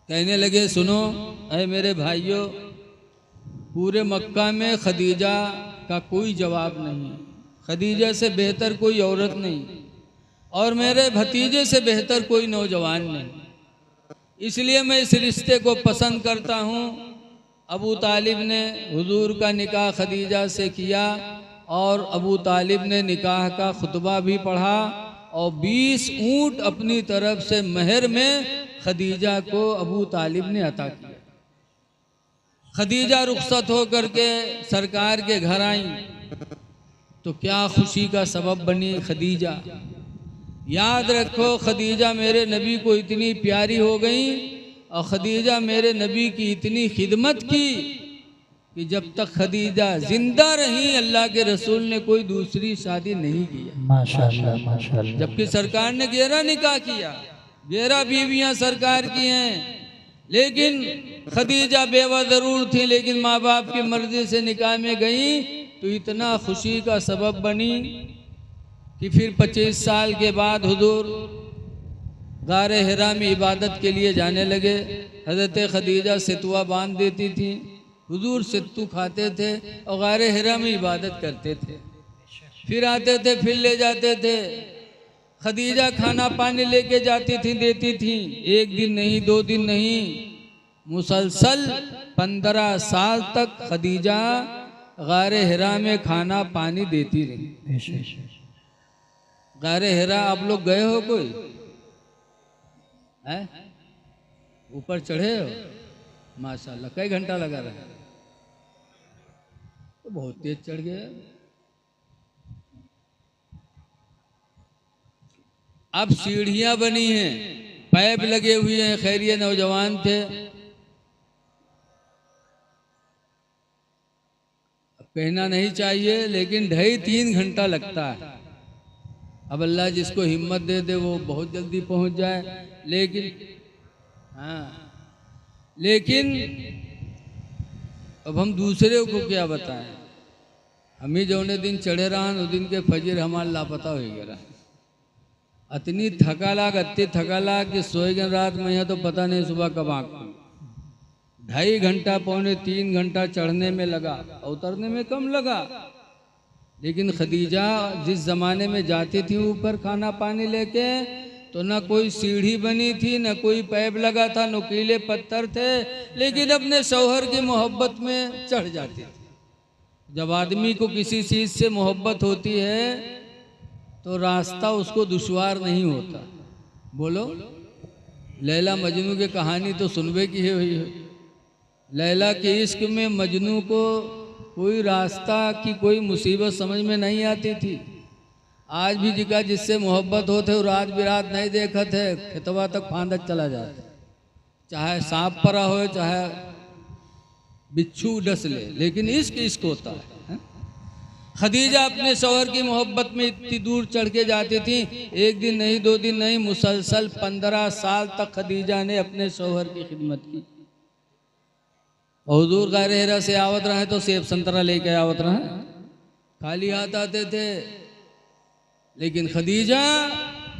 कहने लगे सुनो ऐ मेरे भाइयों, पूरे मक्का में खदीजा का कोई जवाब नहीं है, खदीजा से बेहतर कोई औरत नहीं, और मेरे भतीजे से बेहतर कोई नौजवान नहीं, इसलिए मैं इस रिश्ते को पसंद करता हूँ। अबू तालिब ने हुजूर का निकाह खदीजा से किया और अबू तालिब ने निकाह का खुतबा भी पढ़ा और 20 ऊँट अपनी तरफ से महर में खदीजा को अबू तालिब ने अता किया। खदीजा रुखसत हो करके सरकार के घर आई तो क्या खुशी का सबब बनी खदीजा। याद रखो, खदीजा मेरे नबी को इतनी प्यारी हो गई और खदीजा मेरे नबी की इतनी खिदमत की कि जब तक खदीजा जिंदा रही अल्लाह के रसूल ने कोई दूसरी शादी नहीं किया। माशाअल्लाह माशाअल्लाह। जबकि सरकार ने 11 निकाह किया, 11 बीवियां सरकार की हैं, लेकिन खदीजा बेवा जरूर थी, लेकिन माँ बाप की मर्जी से निकाह में गई तो इतना खुशी का सबब बनी कि फिर 25 साल के बाद हुजूर गारे हिरा में इबादत के लिए जाने लगे। हज़रत खदीजा सितुआ बांध देती थी, हुजूर सित्तू खाते थे और गारे हिरा में इबादत करते थे, फिर आते थे फिर ले जाते थे। खदीजा खाना पानी लेके जाती थी, देती थी, एक दिन नहीं 2 दिन नहीं, मुसलसल 15 साल तक खदीजा गारे हिरा में खाना पानी देती रही। गारे हिरा आप लोग गए हो कोई? है ऊपर चढ़े हो? माशाल्लाह। कई घंटा लगा रहा? तो बहुत तेज चढ़ गया। अब सीढ़ियां बनी हैं, पाइप लगे हुए हैं, खैरिये नौजवान थे। कहना नहीं चाहिए लेकिन 2.5-3 घंटा लगता है। अब अल्लाह जिसको हिम्मत दे दे वो बहुत जल्दी पहुंच जाए, लेकिन लेकिन अब हम दूसरे को क्या बताएं। हम ही जौने दिन चढ़े रहा उस दिन के फजर हमारा लापता हो गया। इतनी थका लाग कि सोए गए रात में, यहाँ तो पता नहीं सुबह कब आँख खुली। 2.5 घंटा 2.75-3 घंटा चढ़ने में लगा, उतरने में कम लगा। लेकिन खदीजा जिस ज़माने में जाती थी ऊपर खाना पानी लेके, तो ना कोई सीढ़ी बनी थी, ना कोई पैप लगा था, नुकीले पत्थर थे, लेकिन अपने शौहर की मोहब्बत में चढ़ जाती थी। जब आदमी को किसी चीज़ से मोहब्बत होती है तो रास्ता उसको दुश्वार नहीं होता। बोलो, लैला मजनू की कहानी तो सुनबे की हुई है। लैला के इश्क में मजनू को कोई रास्ता की कोई मुसीबत समझ में नहीं आती थी। आज भी जिका जिससे मोहब्बत होते रात बिरात नहीं देखत है, खेतवा तक फांदक चला जाता, चाहे सांप परा हो चाहे बिच्छू डस ले, लेकिन इश्क इश्क होता है। खदीजा अपने शौहर की मोहब्बत में इतनी दूर चढ़ के जाती थी, 1 दिन नहीं 2 दिन नहीं, मुसलसल 15 साल तक खदीजा ने अपने शौहर की खिदमत की। हुजूर गारे हिरा से आवत रहे तो सेब संतरा लेके आवत रहे, खाली हाथ आते थे। लेकिन खदीजा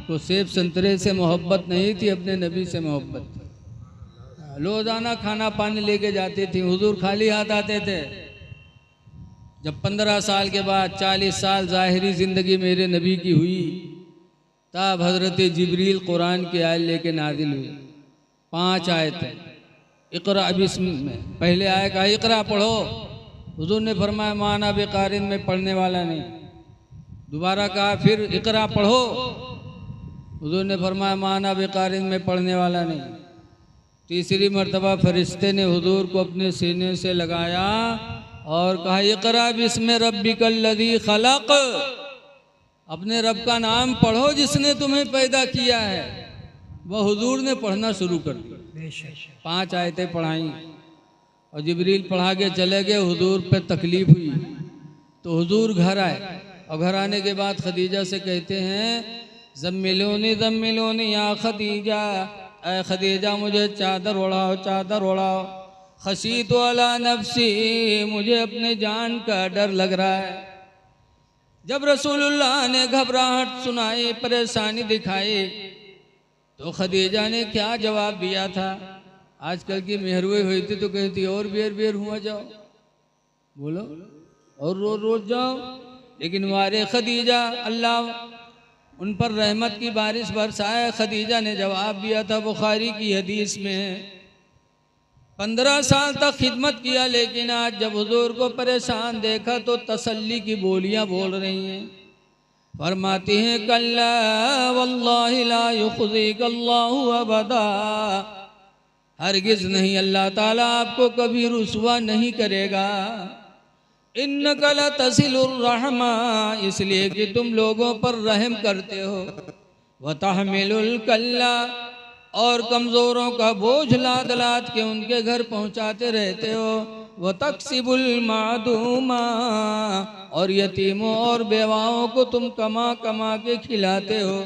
उसको सेब संतरे से मोहब्बत नहीं थी, अपने नबी से मोहब्बत थी। रोज़ाना खाना पानी लेके जाती थी, हुजूर खाली हाथ आते थे। जब 15 साल के बाद 40 साल ज़ाहिरी ज़िंदगी मेरे नबी की हुई, तब हज़रत जिब्रील कुरान की आयत लेके नाजिल हुई। 5 आयतें। इक़रा बिस्म में पहले आया कहा इक़रा पढ़ो, हुजूर ने फरमाया माना बेकारिन में पढ़ने वाला नहीं। दोबारा कहा फिर इक़रा पढ़ो, हुजूर ने फरमाया माना बेकारिन में पढ़ने वाला नहीं। तीसरी मर्तबा फरिश्ते ने हुजूर को अपने सीने से लगाया और कहा इक़रा बिस्म रब्बिकल लज़ी खलक़, अपने रब का नाम पढ़ो जिसने तुम्हें पैदा किया है। वह हुजूर ने पढ़ना शुरू कर दिया। 5 आयतें पढ़ाई और जिब्रील पढ़ा के चले गए। हुजूर पे तकलीफ हुई तो हुजूर घर आए और घर आने के बाद खदीजा से कहते हैं ज़म्मिलूनी या खदीजा, ऐ खदीजा मुझे चादर ओढ़ाओ, चादर ओढ़ाओ। खशीत अला नफ्सी, मुझे अपने जान का डर लग रहा है। जब रसूलुल्लाह ने घबराहट सुनाई, परेशानी दिखाई, तो खदीजा ने क्या जवाब दिया था? आजकल की मेहरुए हुई थी तो कहती और बेर हुआ जाओ, बोलो और रोज रोज जाओ। लेकिन वारे खदीजा, अल्लाह उन पर रहमत की बारिश बरसाए। खदीजा ने जवाब दिया था, बुखारी की हदीस में है, 15 साल तक खिदमत किया, लेकिन आज जब हुजूर को परेशान देखा तो तसल्ली की बोलियां बोल रही हैं। फरमाती हैं कल्ला वल्लाहि ला युख़ज़िकल्लाहु अबदा, हरगिज़ नहीं, अल्लाह ताला आपको कभी रुसवा नहीं करेगा। इन्नका लतसिलुर रहमा, इसलिए कि तुम लोगों पर रहम करते हो। व तहमिलुल कल्ला, और कमज़ोरों का बोझ लाद लाद के उनके घर पहुंचाते रहते हो। व तक्सिबुल मादूमा, और यतीमों और बेवाओं को तुम कमा कमा के खिलाते हो।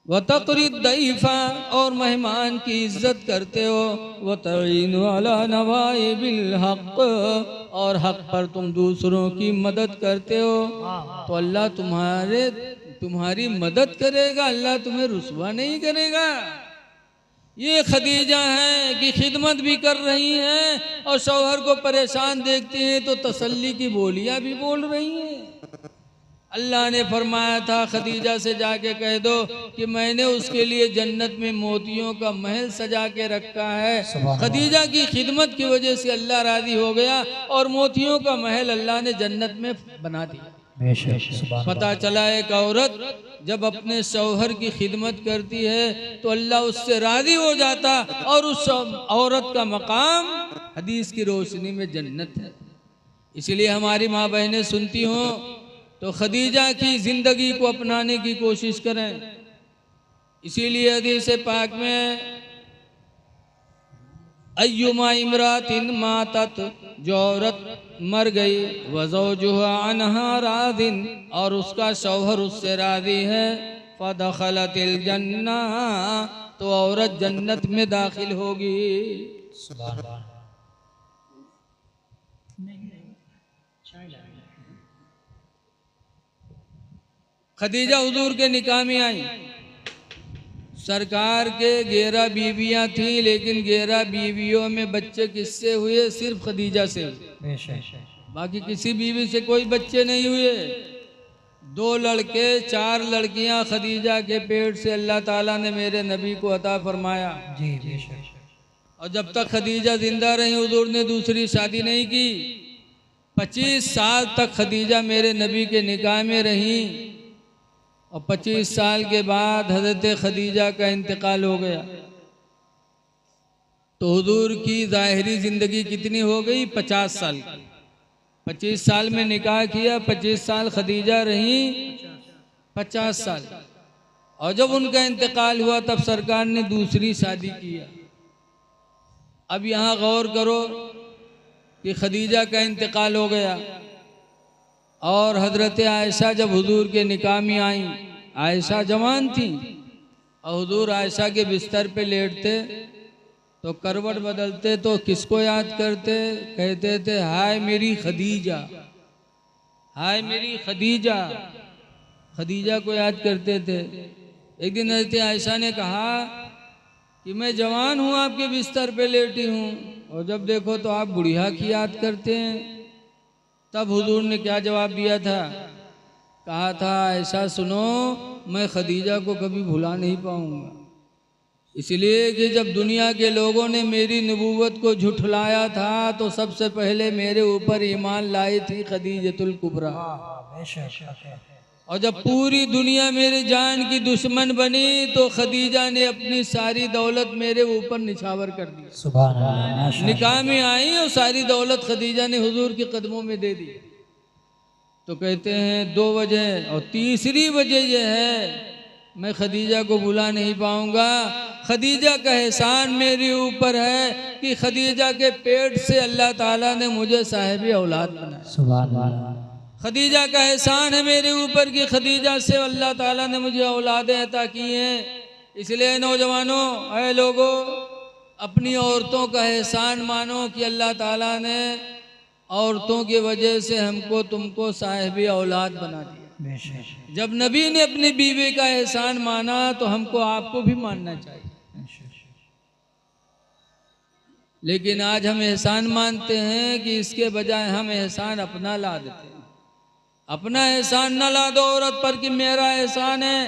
व तक़रीद दैफ़ा, और मेहमान की इज्जत करते हो। व तईनु अला नवाइबिल हक़, और हक़ पर तुम दूसरों की मदद करते हो। तो अल्लाह तुम्हारी मदद करेगा, अल्लाह तुम्हें रुसवा नहीं करेगा। ये खदीजा हैं कि खिदमत भी कर रही हैं और शौहर को परेशान देखती हैं तो तसल्ली की बोलियां भी बोल रही हैं। अल्लाह ने फरमाया था खदीजा से जाके कह दो कि मैंने उसके लिए जन्नत में मोतियों का महल सजा के रखा है। खदीजा की खिदमत की वजह से अल्लाह राजी हो गया और मोतियों का महल अल्लाह ने जन्नत में बना दिया। पता चला एक औरत जब अपने शौहर की खिदमत करती है तो अल्लाह उससे राजी हो जाता और उस औरत का मकाम हदीस की रोशनी में जन्नत है। इसलिए हमारी माँ बहनें सुनती हों तो खदीजा की ज़िंदगी को अपनाने की कोशिश करें। इसीलिए हदीस पाक में अय्युमा इमरातिन मातत, जो औरत मर गई, वज़ौजुहा अन्हा रादिन, और उसका शौहर उससे राजी है, फदखलतिल जन्ना, तो औरत जन्नत में दाखिल होगी। खदीजा हुजूर के निकाह में आई। सरकार के 11 बीवियां थी, लेकिन 11 बीवियों में बच्चे किससे हुए? सिर्फ खदीजा से। बाकी किसी बीवी से कोई बच्चे नहीं हुए। 2 लड़के 4 लड़कियां खदीजा के पेट से अल्लाह ताला ने मेरे नबी को अता फरमाया। और जब तक खदीजा जिंदा रही हुजूर ने दूसरी शादी नहीं की। 25 साल तक खदीजा मेरे नबी के निकाह में रही और 25 साल के बाद हज़रत खदीजा का इंतकाल हो गया। तो हुजूर की ज़ाहिरी ज़िंदगी कितनी हो गई? 50 साल की। 25 साल में निकाह किया, 25 साल खदीजा रही, 50 साल। और जब उनका इंतकाल हुआ तब सरकार ने दूसरी शादी किया। अब यहाँ गौर करो कि खदीजा का इंतकाल हो गया और हज़रत आयशा जब हुजूर के निकाह में आई, आयशा जवान थी और हुजूर आयशा के बिस्तर पे लेटते तो करवट बदलते तो किसको याद करते? कहते थे हाय मेरी खदीजा, हाय मेरी खदीजा। खदीजा को याद करते थे। एक दिन हज़रत आयशा ने कहा कि मैं जवान हूँ, आपके बिस्तर पे लेटी हूँ, और जब देखो तो आप बुढ़िया की याद करते हैं। तब हुजूर ने क्या जवाब दिया था? कहा था, ऐसा सुनो, मैं खदीजा को कभी भुला नहीं पाऊँगा। इसलिए कि जब दुनिया के लोगों ने मेरी नबूवत को झुठलाया था तो सबसे पहले मेरे ऊपर ईमान लाई थी खदीजतुल कुबरा। और जब पूरी दुनिया मेरे जान की दुश्मन बनी तो खदीजा ने अपनी सारी दौलत मेरे ऊपर निछावर कर दी। सुभान अल्लाह। निकाह में आई और सारी दौलत खदीजा ने हुजूर के कदमों में दे दी। तो कहते हैं 2 वजह, और तीसरी वजह यह है मैं खदीजा को भुला नहीं पाऊंगा। खदीजा का एहसान मेरे ऊपर है कि खदीजा के पेट से अल्लाह ताला ने मुझे साहिब औलाद बनाया। सुभान अल्लाह। खदीजा का एहसान है मेरे ऊपर कि खदीजा से अल्लाह ताला ने मुझे औलादें अता की हैं। इसलिए नौजवानों, ऐ लोगों, अपनी औरतों का एहसान मानो कि अल्लाह ताला ने औरतों की वजह से हमको तुमको साहिब औलाद बना दिया। जब नबी ने अपनी बीवी का एहसान माना तो हमको आपको भी मानना चाहिए। लेकिन आज हम एहसान मानते हैं कि इसके बजाय हम एहसान अपना ला देते हैं। अपना एहसान न ला दो औरत पर कि मेरा एहसान है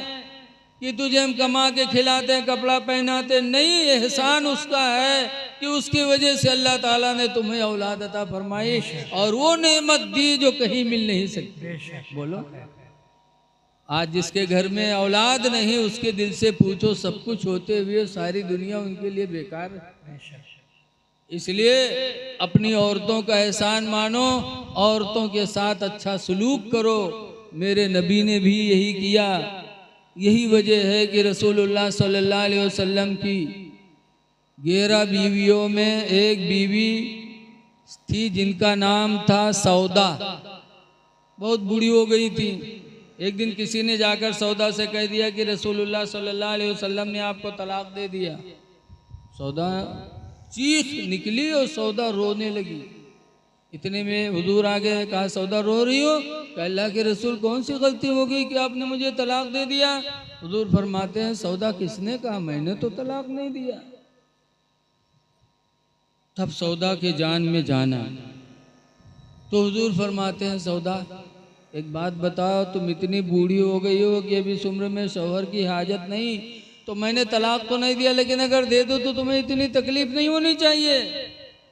कि तुझे हम कमा के खिलाते, कपड़ा पहनाते। नहीं, एहसान उसका है कि उसकी वजह से अल्लाह ताला ने तुम्हें औलाद अता फरमाई और वो नेमत दी जो कहीं मिल नहीं सकती। बोलो, आज जिसके घर में औलाद नहीं उसके दिल से पूछो, सब कुछ होते हुए सारी दुनिया उनके लिए बेकार है। इसलिए अपनी औरतों का एहसान मानो, औरतों के साथ अच्छा सलूक करो। मेरे नबी ने भी यही किया। यही वजह है कि रसूलुल्लाह सल्लल्लाहु अलैहि वसल्लम की 11 बीवियों में एक बीवी थी जिनका नाम था सौदा। बहुत बूढ़ी हो गई थी। एक दिन किसी ने जाकर सौदा से कह दिया कि रसूलुल्लाह सल्लल्लाहु अलैहि वसल्लम ने आपको तलाक दे दिया। सौदा चीख निकली और सौदा रोने लगी। इतने में हुजूर आ गए। कहा, सौदा रो रही हो? कहा, अल्लाह के रसूल, कौन सी गलती हो गई कि आपने मुझे तलाक दे दिया? हुजूर फरमाते हैं, सौदा किसने कहा? मैंने तो तलाक नहीं दिया। तब सौदा के जान में जाना। तो हुजूर फरमाते हैं, सौदा एक बात बताओ, तुम इतनी बूढ़ी हो गई हो कि अभी इस उम्र में शौहर की हाजत नहीं, तो मैंने तलाक तो नहीं दिया, लेकिन अगर दे दो तो तुम्हें इतनी तकलीफ नहीं होनी चाहिए।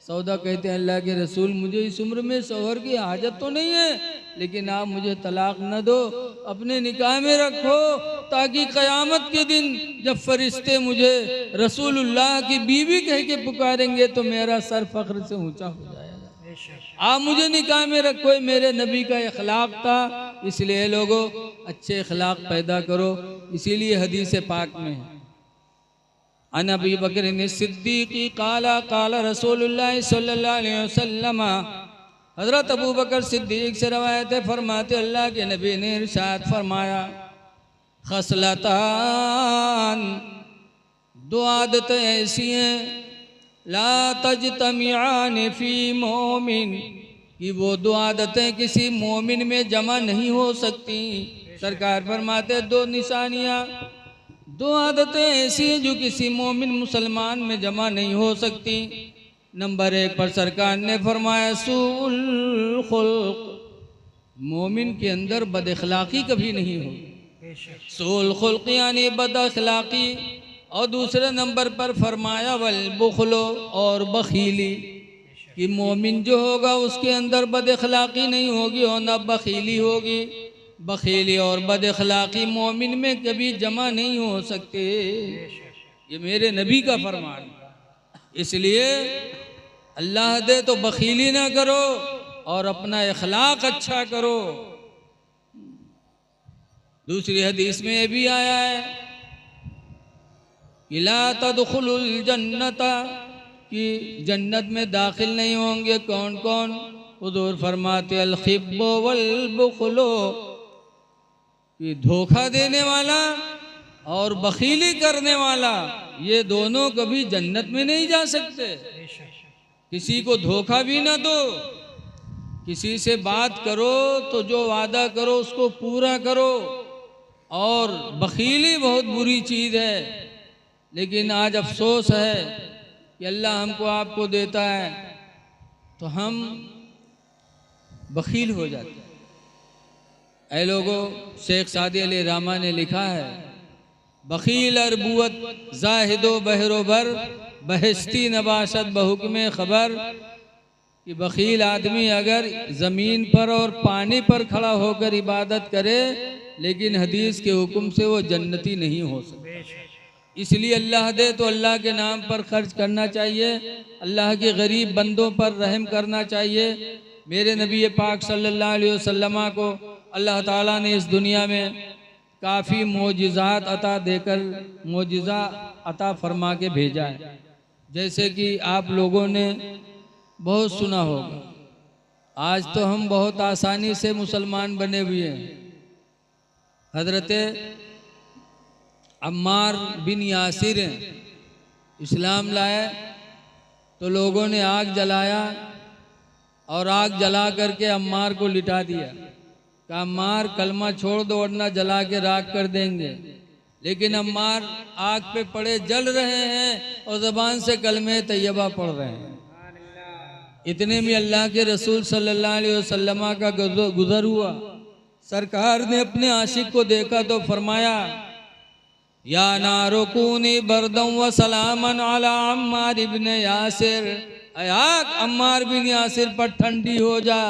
सौदा कहते हैं, अल्लाह के रसूल, मुझे इस उम्र में शौहर की हाजत तो नहीं है, लेकिन आप मुझे तलाक न दो, अपने निकाह में रखो, ताकि क़यामत के दिन जब फरिश्ते मुझे रसूलुल्लाह की बीवी कह के पुकारेंगे तो मेरा सर फख्र से ऊंचा हो जाएगा। आप मुझे निकाह में रखो। मेरे नबी का इखलाक था। इसलिए लोगों, अच्छे इखलाक पैदा करो। इसीलिए हदीस पाक में है, अन अबी बकर सिद्दीक़ी काला काला रसूलुल्लाह सल्लल्लाहु अलैहि वसल्लम। हज़रत अबू बकर सिद्दीक़ से रवायत है, फरमाते अल्लाह के नबी ने इरशाद फरमाया, खसलतान, 2 आदतें ऐसी हैं, ला तजतमियान फी मोमिन, कि वो 2 आदतें किसी मोमिन में जमा नहीं हो सकती। सरकार फरमाते 2 निशानियाँ, 2 आदतें ऐसी हैं जो किसी मोमिन मुसलमान में जमा नहीं हो सकती। नंबर 1 पर सरकार ने फरमाया, सूल खुल्क, मोमिन के अंदर बदअखलाक़ी कभी नहीं होगी। सूल खुल्क यानी बदअखलाक़ी। और दूसरे नंबर पर फरमाया वल बुखलो, और बखीली, कि मोमिन जो होगा उसके अंदर बदअखलाक़ी नहीं होगी और न बखीली होगी। बखीली और बदअखलाक़ी मोमिन में कभी जमा नहीं हो सकते। ये मेरे नबी का फरमान। इसलिए अल्लाह दे तो बखीली ना करो और अपना इखलाक अच्छा करो। दूसरी हदीस में ये भी आया है, ला तदखुलुल जन्नता, कि जन्नत में दाखिल नहीं होंगे कौन कौन? हुजूर फरमाते अल खिब्बो वल बुखलो, कि धोखा देने वाला और बखीली करने वाला, ये दोनों कभी जन्नत में नहीं जा सकते। किसी को धोखा भी ना दो। किसी से बात करो तो जो वादा करो उसको पूरा करो। और बखीली बहुत बुरी चीज़ है, लेकिन आज अफसोस है कि अल्लाह हमको आपको देता है तो हम बखील हो जाते हैं। ऐ लोगों, शेख सादी अली रामा ने लिखा है, बखील अरबुअत जाहिदो बहरोबर बहस्ती नबाशत बहुक्म खबर, कि बखील आदमी अगर ज़मीन पर और पानी पर खड़ा होकर इबादत करे लेकिन हदीस के हुक्म से वो जन्नती नहीं हो सकता। इसलिए अल्लाह दे तो अल्लाह के नाम पर खर्च करना चाहिए, अल्लाह के गरीब बंदों पर रहम करना चाहिए। मेरे नबी पाक सल्लल्लाहु अलैहि वसल्लम को अल्लाह ताला ने इस दुनिया में काफ़ी मोजिज़ात अता देकर मोजिज़ा अता फरमा के भेजा है। जैसे कि आप लोगों ने बहुत सुना होगा, आज तो हम बहुत आसानी से मुसलमान बने हुए हैं। हज़रत अम्मार बिन यासिर इस्लाम लाए तो लोगों ने आग जलाया और आग जला करके अम्मार को लिटा दिया। कहा अम्मार कलमा छोड़ दो वरना जला के राख कर देंगे। लेकिन अम्मार आग पे पड़े जल रहे हैं और ज़बान से कलमे तैयबा पढ़ रहे हैं। इतने में अल्लाह के रसूल सल्लल्लाहु अलैहि वसल्लम का गुज़र हुआ। सरकार ने अपने आशिक को देखा तो फरमाया, या नारुकूनी बरदम व सलामन अला अम्मार इब्न यासिर, आग अम्मार बिन यासिर पर ठंडी हो जा,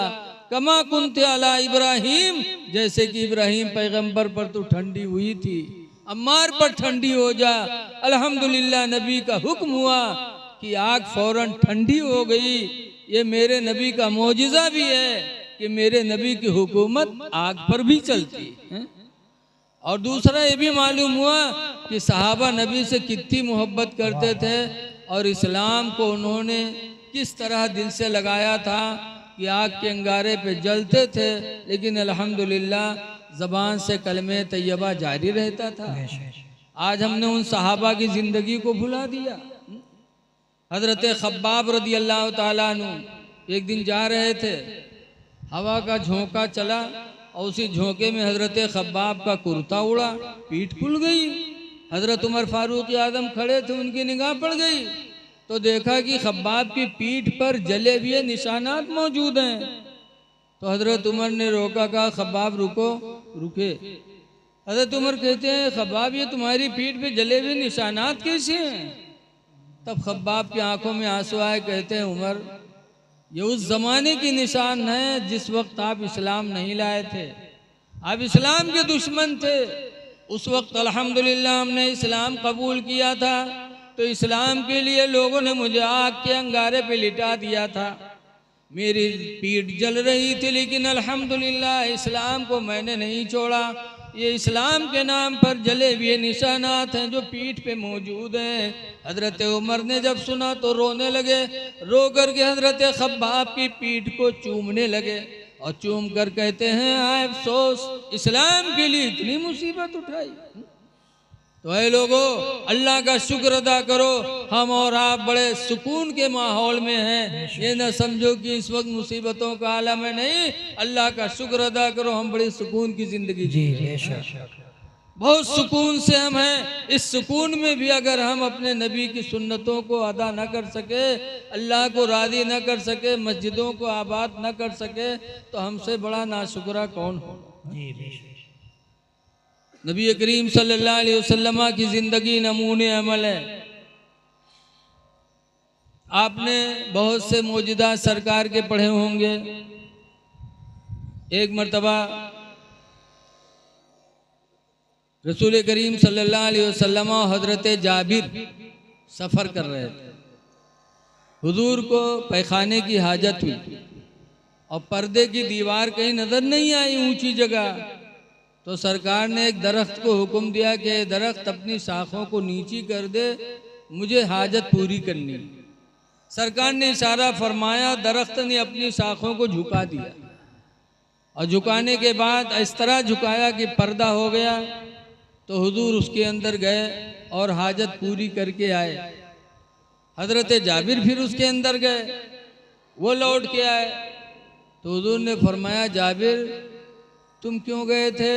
कमा कुन्ते अला इब्राहिम, जैसे कि इब्राहिम पैगंबर पर तो ठंडी हुई थी, अम्मार पर ठंडी हो जा। अल्हम्दुलिल्लाह नबी का हुक्म हुआ कि आग फौरन ठंडी हो गई। ये मेरे नबी का मोजिज़ा भी है कि मेरे नबी की हुकूमत आग पर भी चलती है। और दूसरा ये भी मालूम हुआ कि सहाबा नबी से कितनी मोहब्बत करते थे और इस्लाम को उन्होंने किस तरह दिल से लगाया था कि आग के अंगारे पे जलते थे, लेकिन अल्हम्दुलिल्लाह ज़बान से कलमे तैयबा जारी रहता था। आज हमने उन सहाबा की ज़िंदगी को भुला दिया। हज़रत खब्बाब रदी अल्लाह ताला अन्हु एक दिन जा रहे थे, हवा का झोंका चला और उसी झोंके में हज़रत खब्बाब का कुर्ता उड़ा, पीठ खुल गई। हज़रत उमर फारूक आदम खड़े थे, उनकी निगाह पड़ गई तो देखा कि खब्बाब की पीठ पर जले हुए निशानात मौजूद हैं। तो हज़रत उमर ने रोका, कहा खब्बाब रुको। रुके। हज़रत उमर कहते हैं, खब्बाब ये तुम्हारी पीठ पे जले हुए निशानात कैसे हैं? तब खब्बाब की आंखों में आंसू आए, कहते हैं उमर ये उस ज़माने की निशान है जिस वक्त आप इस्लाम नहीं लाए थे, आप इस्लाम के दुश्मन थे। उस वक्त अल्हम्दुलिल्लाह हमने इस्लाम कबूल किया था तो इस्लाम के लिए लोगों ने मुझे आग के अंगारे पे लिटा दिया था। मेरी पीठ जल रही थी लेकिन अल्हम्दुलिल्लाह इस्लाम को मैंने नहीं छोड़ा। ये इस्लाम के नाम पर जले हुए निशानात हैं जो पीठ पे मौजूद हैं। हज़रत उमर ने जब सुना तो रोने लगे, रो कर के हज़रत खब्बाब की पीठ को चूमने लगे और चूम कर कहते हैं, आए अफसोस इस्लाम के लिए इतनी मुसीबत उठाई। तो ऐ लोगों, अल्लाह का शुक्र अदा करो, हम और आप बड़े सुकून के माहौल में हैं। ये न समझो कि इस वक्त मुसीबतों का आलम है, नहीं, अल्लाह का शुक्र अदा करो, हम बड़ी सुकून की जिंदगी जी रहे हैं, बहुत सुकून से हम हैं। इस सुकून में भी अगर हम अपने नबी की सुन्नतों को अदा न कर सके, अल्लाह को राज़ी न कर सके, मस्जिदों को आबाद न कर सके, तो हमसे बड़ा नाशुक्रा कौन हो। नबी करीम सल्लल्लाहु अलैहि वसल्लम की ज़िंदगी नमूने अमल है। आपने बहुत से मौजूदा सरकार के पढ़े होंगे। एक मर्तबा रसूल करीम सल्लल्लाहु अलैहि वसल्लम और हज़रत जाबिर सफ़र कर रहे थे। हुजूर को पैखाने की हाजत हुई और पर्दे की दीवार कहीं नज़र नहीं आई ऊंची जगह। तो सरकार ने एक दरख्त को हुक्म दिया कि दरख्त अपनी शाखों को नीची कर दे, मुझे हाजत पूरी करनी। सरकार ने इशारा फरमाया, दरख्त ने अपनी शाखों को झुका दिया और झुकाने के बाद इस तरह झुकाया कि पर्दा हो गया। तो हुजूर उसके अंदर गए और हाजत पूरी करके आए। हज़रत जाबिर फिर उसके अंदर गए, वो लौट के आए। तो हुजूर ने फरमाया, जाबिर तुम क्यों गए थे?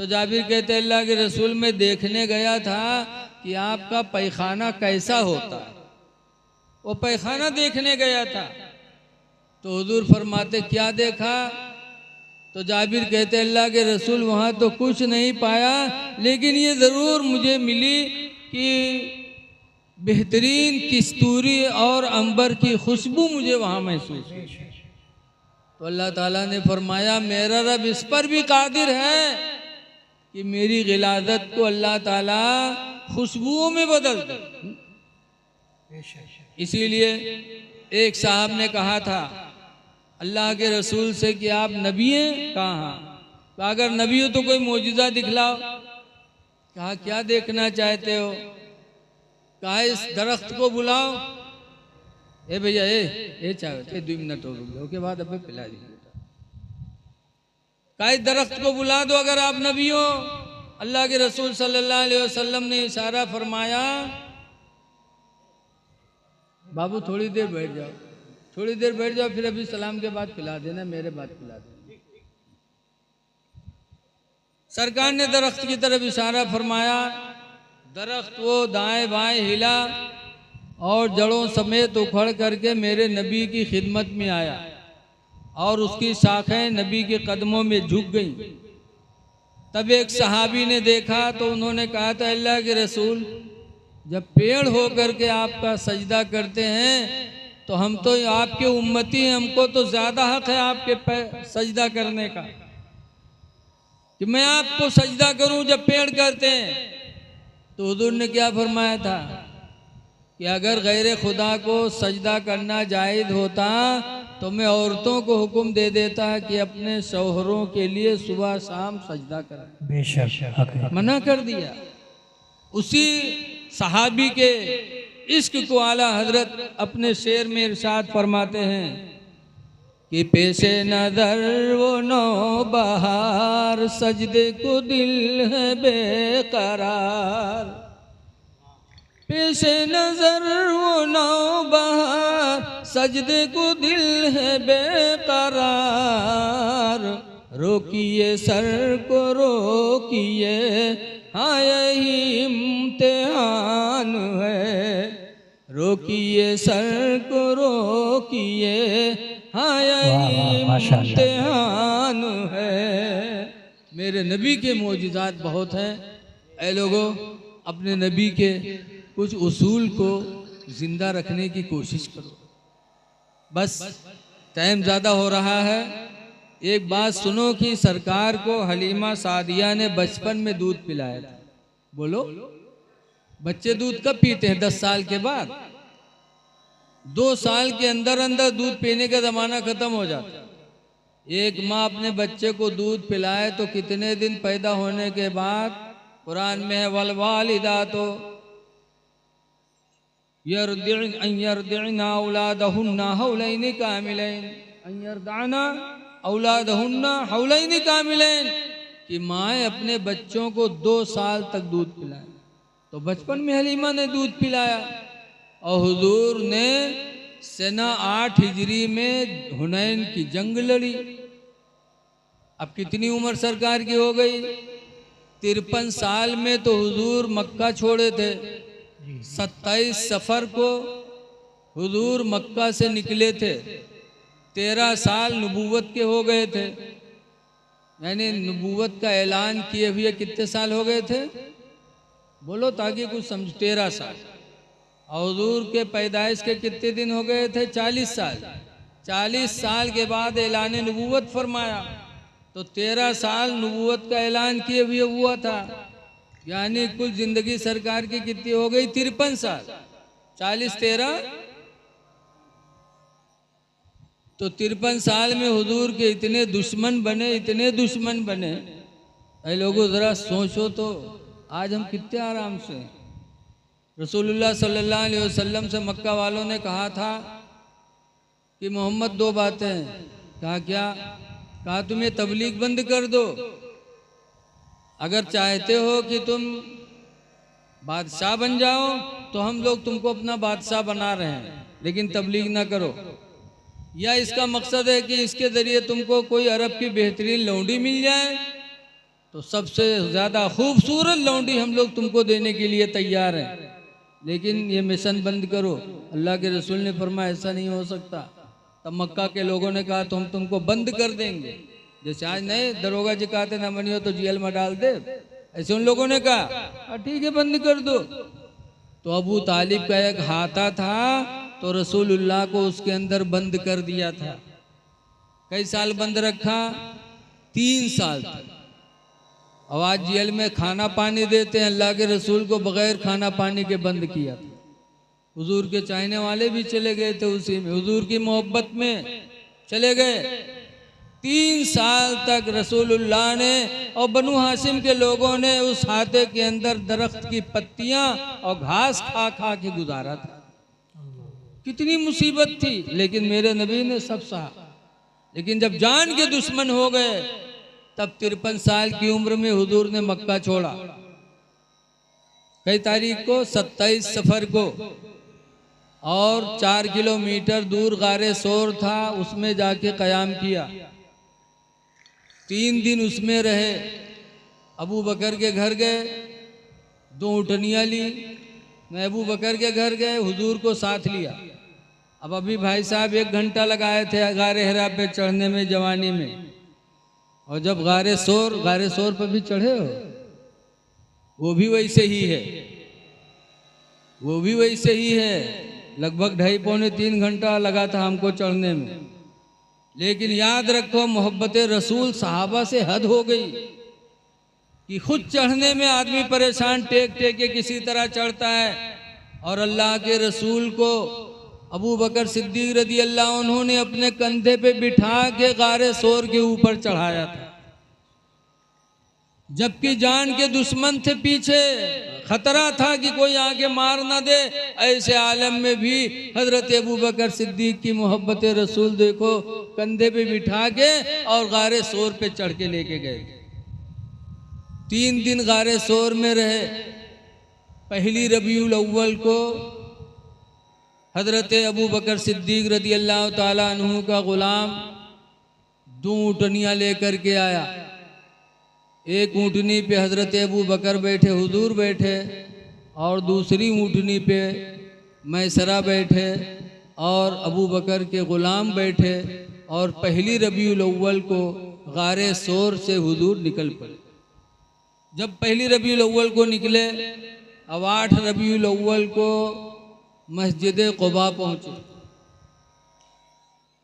तो जाबिर कहते अल्लाह के रसूल में देखने गया था कि आपका पैखाना कैसा होता है, वो पैखाना देखने गया था। तो हुजूर फरमाते क्या देखा? तो जाबिर कहते अल्लाह के रसूल वहाँ तो कुछ नहीं पाया, लेकिन ये ज़रूर मुझे मिली कि बेहतरीन किस्तूरी और अंबर की खुशबू मुझे वहाँ महसूस हुई। तो अल्लाह ताला ने फरमाया मेरा रब इस पर भी कादिर है कि मेरी गिलादत को अल्लाह ताला खुशबुओं में बदल दे। इसीलिए एक साहब ने कहा था अल्लाह के रसूल से कि आप नबी हैं? कहा तो अगर नबी हो तो कोई मोजिज़ा दिखलाओ। कहा क्या देखना चाहते हो? कहा इस दरख्त को बुलाओ। ए भैया ए चाहे 2 मिनट हो गए उसके बाद अब पिला दीजिए। कहा इस दरख्त को बुला दो अगर आप नबी हो। अल्लाह के रसूल सल्लल्लाहु अलैहि वसल्लम ने इशारा फरमाया बाबू थोड़ी देर बैठ जाओ, थोड़ी देर बैठ जाओ, फिर अभी सलाम के बाद पिला देना, मेरे बाद पिला देना। सरकार ने दरख्त की तरफ इशारा फरमाया, दरख्त वो दाएं बाएं हिला और जड़ों समेत उखड़ करके मेरे नबी की खिदमत में आया और उसकी शाखें नबी के कदमों में झुक गईं। तब एक सहाबी ने देखा तो उन्होंने कहा था अल्लाह के रसूल जब पेड़ हो करके आपका सजदा करते हैं तो हम तो आपके उम्मती हैं, हमको तो ज्यादा हक है आपके सजदा करने का कि मैं आपको सजदा करूं जब पेड़ करते हैं। तो हुजूर ने क्या फरमाया था कि अगर गैर खुदा को सजदा करना जायज़ होता तो मैं औरतों को हुक्म दे देता कि अपने शौहरों के लिए सुबह शाम सजदा करें। बेशक मना कर दिया। उसी सहाबी के इश्क को आला हजरत अपने शेर में इरशाद फरमाते हैं कि पेशे नजर वो नौ बहार सजदे को दिल है बेकरार। पेशे नजर वो नौ बहार सजदे को दिल है बेकरार। रोकिए सर को रोकिए हाँ यही इम्तिहान है। रोकिए सर को रोकिए हाँ यही इम्तिहान है। मेरे नबी के मोजिज़ात बहुत हैं। ऐ लोगों अपने नबी के कुछ उसूल को जिंदा रखने की कोशिश करो। बस टाइम ज़्यादा हो रहा है। एक बात सुनो कि सरकार को हलीमा सादिया ने बचपन में दूध पिलाया था। बोलो बच्चे दूध कब पीते हैं? 10 साल के बाद। 2 साल के अंदर अंदर दूध पीने का ज़माना ख़त्म हो जाता। एक माँ अपने बच्चे को दूध पिलाए तो कितने दिन पैदा होने के बाद कुरान में है वलवालिदातो यरदिअना औलादहुन्ना हौलैनि कामिलैन यरदाना औलादहुन्ना हौलैनि कामिलैन कि माएँ अपने बच्चों को 2 साल तक दूध पिलाए। तो बचपन में हलीमा ने दूध पिलाया और हुजूर ने सना 8 हिजरी में हुनैन की जंग लड़ी। अब कितनी उम्र सरकार की हो गई? 53 साल में तो हुजूर मक्का छोड़े थे। 27 सफ़र को हुजूर मक्का से निकले थे। 13 साल नबूवत के हो गए थे। यानी नबूवत का ऐलान किए हुए कितने साल हो गए थे? बोलो ताकि कुछ समझ। 13 साल। हुजूर के पैदाइश के कितने दिन हो गए थे? 40 साल। 40 साल के बाद ऐलान नबूवत फरमाया तो 13 साल नबूवत का ऐलान किए हुए हुआ था। यानी कुल जिंदगी सरकार की कितनी हो गई? 53 साल। 40 13 तो 53 साल में हुजूर के इतने दुश्मन बने, इतने दुश्मन बने। ऐ लोगों ज़रा सोचो तो आज हम कितने आराम से। रसूलुल्लाह सल्लल्लाहु अलैहि वसल्लम से मक्का वालों ने कहा था कि मोहम्मद 2 बातें। कहा क्या? कहा तुम ये तबलीग बंद कर दो। अगर चाहते हो कि तुम बादशाह बन जाओ तो हम लोग तुमको अपना बादशाह बना रहे हैं, लेकिन तबलीग ना करो। या इसका मकसद है कि इसके ज़रिए तुमको कोई अरब की बेहतरीन लौंडी मिल जाए तो सबसे ज़्यादा खूबसूरत लौंडी हम लोग तुमको देने के लिए तैयार हैं, लेकिन ये मिशन बंद करो। अल्लाह के रसूल ने फरमाया ऐसा नहीं हो सकता। तब मक्का के लोगों ने कहा तो हम तुमको बंद कर देंगे, जैसे आज नहीं दरोगा जी कहते ना मनियो तो जेल में डाल दे, ऐसे उन लोगों ने कहा ठीक है बंद कर दो। तो अबू तालिब का एक हाथा था, तो रसूलुल्लाह को उसके अंदर बंद कर दिया था। कई साल बंद रखा? 3 साल तक। अब आज जेल में खाना पानी देते हैं, अल्लाह के रसूल को बगैर खाना पानी के बंद किया था। हुजूर के चाहने वाले भी चले गए थे उसी में, हुजूर की मोहब्बत में चले गए। 3 साल तक रसूलुल्लाह ने और बनु हाशिम के लोगों ने उस हाथे के अंदर दरख्त की पत्तियां और घास खा खा के गुजारा था। कितनी मुसीबत थी, लेकिन मेरे नबी ने सब सहा। लेकिन जब जान के दुश्मन हो गए, तब 53 साल की उम्र में हुजूर ने मक्का छोड़ा। कई तारीख को? 27 सफर को। और 4 किलोमीटर दूर गारे सोर था, उसमें जाके कयाम किया। 3 दिन उसमें रहे। अबू बकर के घर गए, 2 ऊँटनियाँ ली। मैं अबू बकर के घर गए, हुजूर को साथ लिया। अब अभी भाई साहब 1 घंटा लगाए थे गारे हिरा पे चढ़ने में जवानी में। और जब गारे सोर पर भी चढ़े हो, वो भी वैसे ही है, वो भी वैसे ही है। लगभग 2.5-3 घंटा लगा था हमको चढ़ने में। लेकिन याद रखो, मोहब्बत रसूल सहाबा से हद हो गई कि खुद चढ़ने में आदमी परेशान, टेक टेक के किसी तरह चढ़ता है। और अल्लाह के रसूल को अबू बकर सिद्दीक रदी अल्लाह उन्होंने अपने कंधे पे बिठा के गारे सोर के ऊपर चढ़ाया था, जबकि जान के दुश्मन थे पीछे। खतरा था कि कोई आके मार ना दे। ऐसे आलम में भी हजरत अबू बकर सिद्दीक की मोहब्बत रसूल देखो, कंधे पे बिठा के और गारे सोर पे चढ़ के लेके गए। 3 दिन गारे सोर में रहे। पहली रबीउल अव्वल को हजरत अबू बकर सिद्दीक रदी अल्लाह ताला अन्हु का गुलाम 2 ऊँटनियाँ लेकर के आया। एक ऊँटनी पे हजरत अबू बकर बैठे, हुजूर बैठे, और दूसरी ऊँटनी पे मैसरा बैठे और अबू बकर के गुलाम बैठे। और पहली रबीउल अव्वल को गारे सोर से हुजूर निकल पड़े। जब पहली रबीउल अव्वल को निकले, अब 8 रबीउल अव्वल को मस्जिद क़ुबा पहुँचे।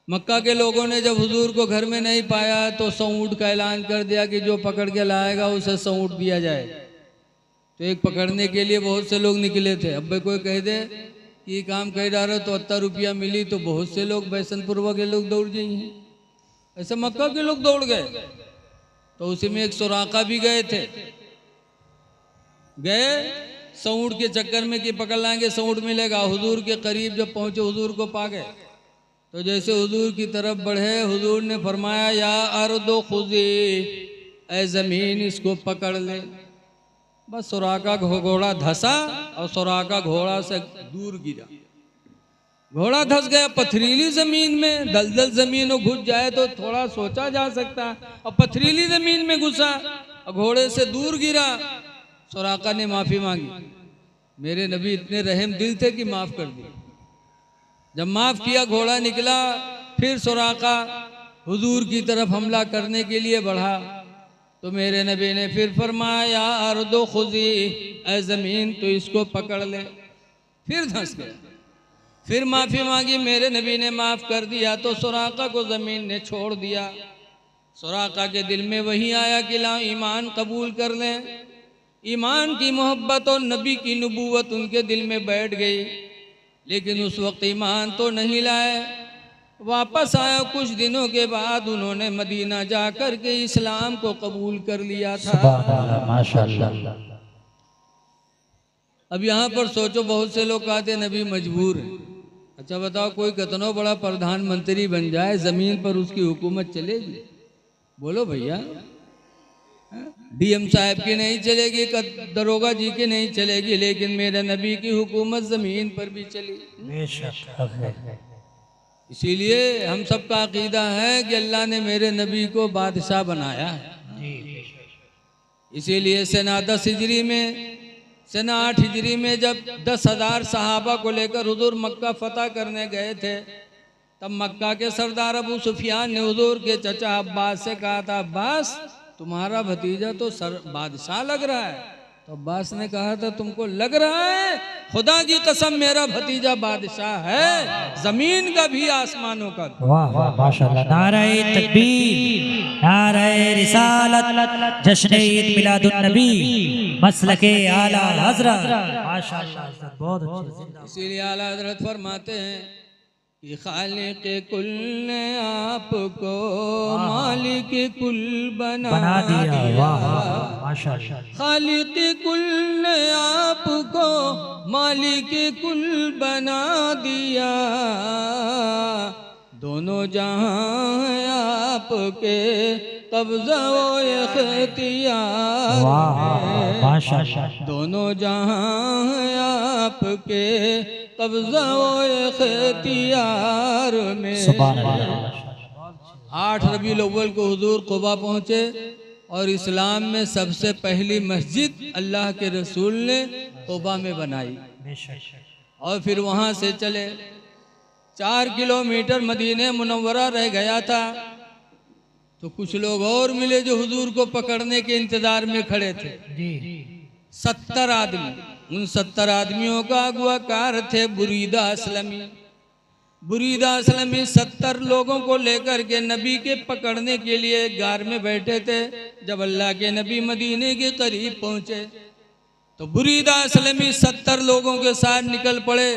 मक्का के लोगों ने जब हुजूर को घर में नहीं पाया तो 100 ऊँट का ऐलान कर दिया कि जो पकड़ के लाएगा उसे 100 ऊँट दिया जाए। तो एक पकड़ने के लिए बहुत से लोग निकले थे। अब कोई कह दे कि ये काम कर डालो तो 70 रुपया मिली, तो बहुत से लोग बैसनपुरवा के लोग दौड़ जाएंगे। ऐसे मक्का के लोग दौड़ गए। तो उसी में एक सुराका भी गए थे, गए 100 ऊँट के चक्कर में कि पकड़ लाएंगे 100 ऊँट मिलेगा। हुजूर के करीब जब पहुंचे, हुजूर को पा गए। तो जैसे हुजूर की तरफ बढ़े, हुजूर ने फरमाया या अर्दो खुजी, ऐ जमीन इसको पकड़ ले। बस सुराका घोड़ा धसा और सुराका घोड़ा से दूर गिरा। घोड़ा धस गया पथरीली जमीन में। दलदल जमीन में घुस जाए तो थोड़ा सोचा जा सकता, और पथरीली जमीन में घुसा और घोड़े से दूर गिरा। सुराका ने माफी मांगी। मेरे नबी इतने रहम दिल थे कि माफ कर दिया। जब माफ किया, घोड़ा निकला। फिर सुराका हुजूर की तरफ हमला करने के लिए बढ़ा, तो मेरे नबी ने फिर फरमाया अर्दो खुजी, ऐ जमीन तो इसको पकड़ ले। फिर धंस गया। फिर माफी मांगी, मेरे नबी ने माफ कर दिया। तो सुराका को जमीन ने छोड़ दिया। सुराका के दिल में वही आया कि ला ईमान कबूल कर लें। ईमान की मोहब्बत और नबी की नबूवत उनके दिल में बैठ गई, लेकिन उस वक्त ईमान तो नहीं लाए। वापस आया कुछ दिनों के बाद, उन्होंने मदीना जाकर के इस्लाम को कबूल कर लिया था। माशाअल्लाह। अब यहाँ पर सोचो, बहुत से लोग कहते नबी मजबूर है। अच्छा बताओ, कोई कितना बड़ा प्रधानमंत्री बन जाए, जमीन पर उसकी हुकूमत चलेगी? बोलो भैया। डीएम साहब की नहीं चलेगी, दरोगा जी की नहीं चलेगी, लेकिन मेरे नबी की हुकूमत जमीन पर भी चली। इसीलिए हम सबका अकीदा है कि अल्लाह ने मेरे नबी को बादशाह बनाया है। इसीलिए सना 10 हिजरी में, सना 8 हिजरी में जब 10,000 सहाबा को लेकर हुजूर मक्का फतह करने गए थे, तब मक्का के सरदार अबू सुफियान ने हुजूर के चचा अब्बास से कहा था, अब्बास तुम्हारा भतीजा तो बादशाह लग रहा है। तो अब्बास ने कहा था, तुमको लग रहा है? खुदा की कसम मेरा भतीजा बादशाह है, जमीन का भी आसमानों का भी। वाह वाह माशाल्लाह। नारे तकबीर, नारे रिसालत, जश्न ईद मिलादुन नबी, मसलके आला हजरत। माशाल्लाह बहुत अच्छे। इसीलिए आला हजरत फरमाते हैं कि खालिक कुल ने आपको मालिक कुल बना दिया। वाह माशाल्लाह। खालिक कुल ने आपको मालिक कुल बना दिया, दोनों जहां हैं आपके कब्ज़ा व इख्तियार में। माशाल्लाह। दोनों जहां हैं आपके कब्ज़ा व इख्तियार में। सुभान अल्लाह। 8 रबीउल अव्वल को हुजूर कुबा पहुँचे और इस्लाम में सबसे पहली मस्जिद अल्लाह के रसूल ने कुबा में बनाई। और फिर वहाँ से चले 4 किलोमीटर मदीने मुनव्वरा रह गया था, तो कुछ लोग और मिले जो हुजूर को पकड़ने के इंतजार में खड़े थे। 70 आदमी। उन 70 आदमियों का अगुवाकार थे बुरीदा असलमी। बुरीदा असलमी 70 लोगों को लेकर के नबी के पकड़ने के लिए एक गार में बैठे थे। जब अल्लाह के नबी मदीने के करीब पहुंचे तो बुरीदा असलमी 70 लोगों के साथ निकल पड़े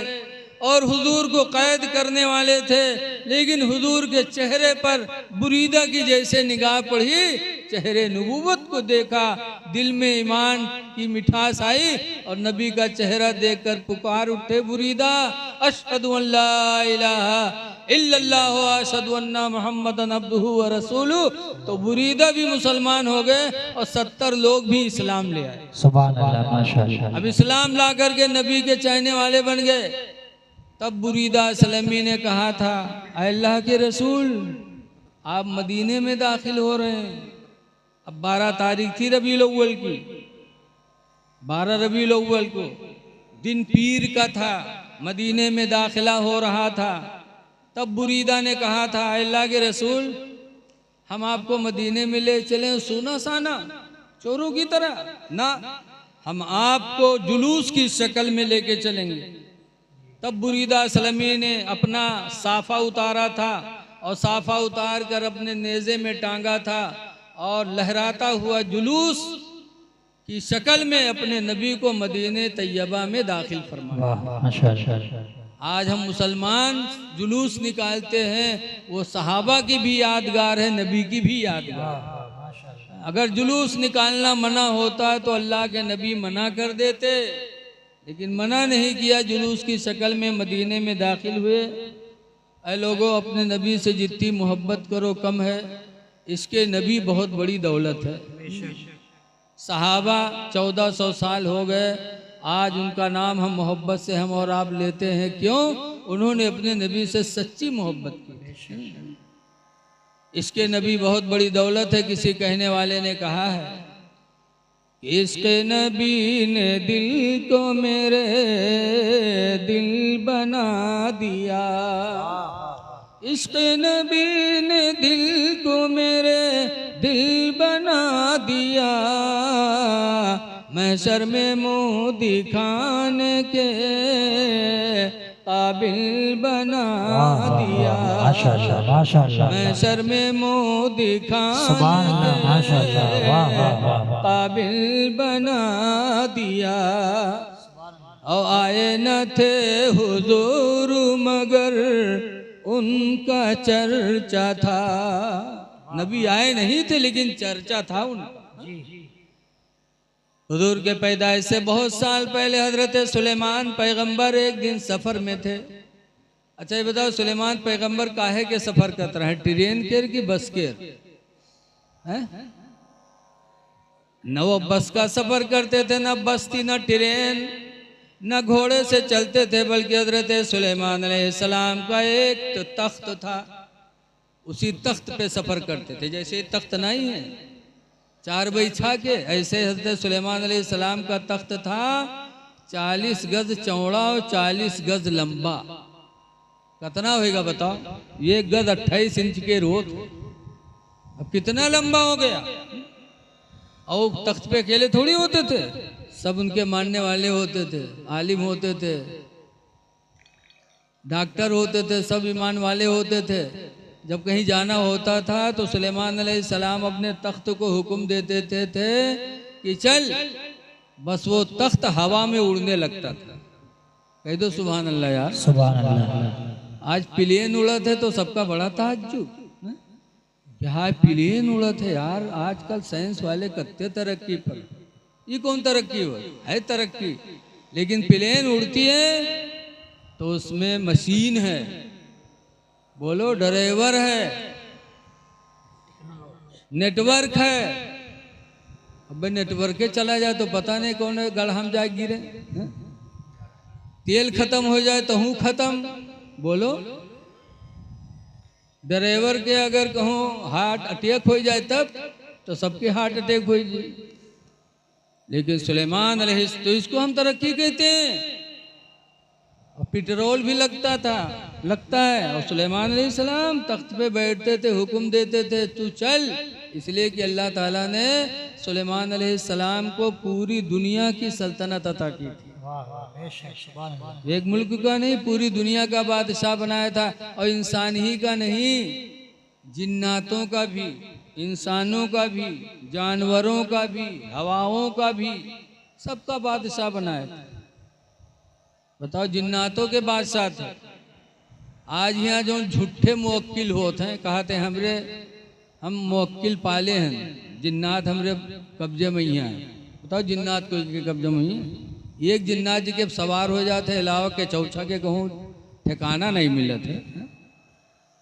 और हुजूर को कैद करने वाले थे, लेकिन हुजूर के चेहरे पर बुरीदा की जैसे निगाह पड़ी, चेहरे नबूवत को देखा, दिल में ईमान की मिठास आई और नबी का चेहरा देखकर पुकार उठे बुरीदा, अशहदु अल्ला इलाहा इल्लल्लाह व अशहदु अन्ना मुहम्मदन अब्दुहु व रसूलुहु। तो बुरीदा भी मुसलमान हो गए और 70 लोग भी इस्लाम ले आए। सुभान अल्लाह माशाल्लाह। अब इस्लाम ला करके नबी के चाहने वाले बन गए। तब बुरीदा असलमी ने कहा था, अल्लाह के रसूल आप मदीने में दाखिल हो रहे हैं। अब 12 तारीख थी रबीउल अव्वल की, 12 रबीउल अव्वल को दिन पीर का था, मदीने में दाखिला हो रहा था। तब बुरीदा ने कहा था, अल्लाह के रसूल हम आपको मदीने में ले चलें सोना साना चोरों की तरह? ना, हम आपको जुलूस की शक्ल में लेके चलेंगे। तब बुरीदा असलमी ने अपना साफा उतारा था और साफा उतार कर अपने नेज़े में टांगा था और लहराता हुआ जुलूस की शक्ल में अपने नबी को मदीने तैयबा में दाखिल फरमाया। माशाल्लाह। आज हम मुसलमान जुलूस निकालते हैं, वो सहाबा की भी यादगार है, नबी की भी यादगार। अगर जुलूस निकालना मना होता तो अल्लाह के नबी मना कर देते, लेकिन मना नहीं किया, जुलूस की शक्ल में मदीने में दाखिल हुए। ऐ लोगों, अपने नबी से जितनी मोहब्बत करो कम है, इसके नबी बहुत बड़ी दौलत है। सहाबा 1400 साल हो गए, आज उनका नाम हम मोहब्बत से हम और आप लेते हैं। क्यों? उन्होंने अपने नबी से सच्ची मोहब्बत की। इसके नबी बहुत बड़ी दौलत है। किसी कहने वाले ने कहा है, इसके नबी ने दिल को मेरे दिल बना दिया, इसके नबी ने दिल को मेरे दिल बना दिया, महशर में मुँह दिखाने के काबिल बना दिया। माशाल्लाह माशाल्लाह। महशर में मुँह सुभान अल्लाह दिखाने माशाल्लाह। वाह वाह वाह वाह। काबिल बना दिया। और आए न थे हुजूर मगर उनका चर्चा था। नबी आए नहीं थे लेकिन चर्चा था उनका। हुजूर के पैदाइश से बहुत साल पहले हजरत सुलेमान पैगंबर एक दिन सफ़र में थे। अच्छा ये बताओ, सुलेमान पैगंबर काहे के सफ़र करते रहे, ट्रेन के कि बस के? न वो बस का सफ़र करते थे, न बस थी, न ट्रेन, न घोड़े से चलते थे, बल्कि हजरत सुलेमान अलैहिस्सलाम का एक तो तख्त था, उसी तख्त पे सफ़र करते थे। जैसे तख्त नहीं है, 4 बैठा के। ऐसे हजरत सुलेमान अलैहिस्सलाम का तख्त था 40 गज चौड़ा और 40 गज लंबा। कितना होएगा बताओ? 1 गज 28 इंच के रोत, अब कितना लंबा हो गया। और तख्त पे अकेले थोड़ी होते थे, सब उनके मानने वाले होते थे, आलिम होते थे, डॉक्टर होते थे, सब ईमान वाले होते थे। जब कहीं जाना होता था तो सुलेमान अलैहिस्सलाम अपने तख्त को हुक्म देते थे कि चल, बस वो तख्त हवा में उड़ने लगता था। कह दो सुभान अल्लाह यार। सुभान अल्लाह। आज प्लेन उड़त है तो सबका बड़ा ताज्जुब, क्या प्लेन उड़त है यार। आजकल साइंस वाले कत्ते तरक्की पर, ये कौन तरक्की है तरक्की। लेकिन प्लेन उड़ती है तो उसमें मशीन है, बोलो ड्राइवर है, नेटवर्क है। अब नेटवर्क चला जाए तो पता नहीं कौन गढ़ जा गिरे, तेल खत्म हो जाए तो हूँ खत्म। बोलो ड्राइवर के अगर कहूँ हार्ट अटैक हो जाए तब तो सबके हार्ट अटैक हो जाए। लेकिन सुलेमान अलैहिस्सलाम, तो इसको हम तरक्की कहते हैं। और पेट्रोल भी लगता है। और सुलेमान अलैहिस्सलाम तख्त पे बैठते थे, हुक्म देते थे तू चल, इसलिए कि अल्लाह ताला ने सुलेमान अलैहिस्सलाम को पूरी दुनिया की सल्तनत अता की थी। एक मुल्क का नहीं, पूरी दुनिया का बादशाह बनाया था। और इंसान ही का नहीं, जिन्नातों का भी, इंसानों का भी, जानवरों का भी, हवाओं का भी, सबका बादशाह बनाया था। बताओ, जिन्नातों के बादशाह थे। आज यहाँ जो झूठे मुवक्किल होते हैं, कहते हैं हम मुवक्किल पाले हैं, जिन्नात हमरे कब्जे में ही हैं। बताओ जिन्नात को के कब्जे में ही, एक जिन्नात जी के सवार हो जाते हैं, अलावा के चौथा के कहूँ ठिकाना नहीं मिला थे।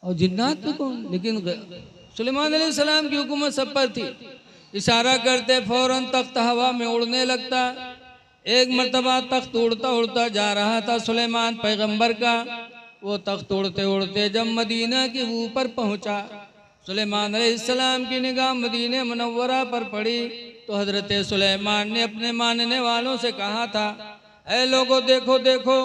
और जिन्नात तो कौन, लेकिन सुलेमान अलैहिस्सलाम की हुकूमत सब पर थी। इशारा करते फौरन तख्त हवा में उड़ने लगता। एक मर्तबा तख्त उड़ता उड़ता जा रहा था सुलेमान पैगंबर का। वो तख्त उड़ते उड़ते जब मदीना के ऊपर पहुंचा, सुलेमान अलैहिस्सलाम की निगाह मदीने मुनव्वरा पर पड़ी तो हजरत सुलेमान ने अपने मानने वालों से कहा था, ऐ लोगों देखो देखो,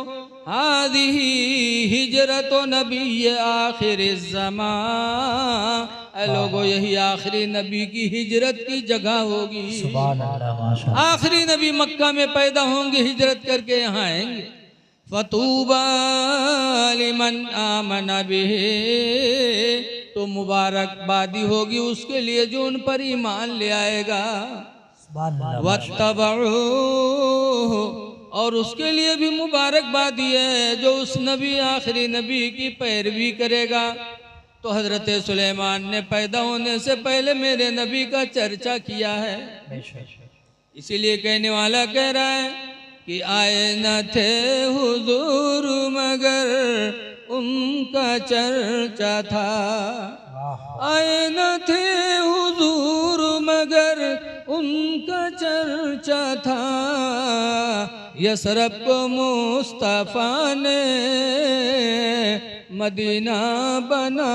हाज़िही हिजरत नबी आखिर ज़मान, ऐ लोगों यही आखिरी नबी की हिजरत की जगह होगी। सुभान अल्लाह, माशाअल्लाह। आखिरी नबी मक्का में पैदा होंगे, हिजरत करके यहाँ आएंगे। फतूबा लिमन आमन बिही, तो मुबारकबादी होगी उसके लिए जो उन पर ईमान ले आएगा। वत्तबऊ, और उसके लिए भी मुबारकबादी है जो उस नबी आखिरी नबी की पैरवी करेगा। तो हजरत सुलेमान ने पैदा होने से पहले मेरे नबी का चर्चा किया है। इसीलिए कहने वाला कह रहा है कि आए न थे हुजूर मगर उनका चर्चा था, आए न थे हुजूर मगर उनका चर्चा था। यसरब को मुस्तफा ने मदीना बना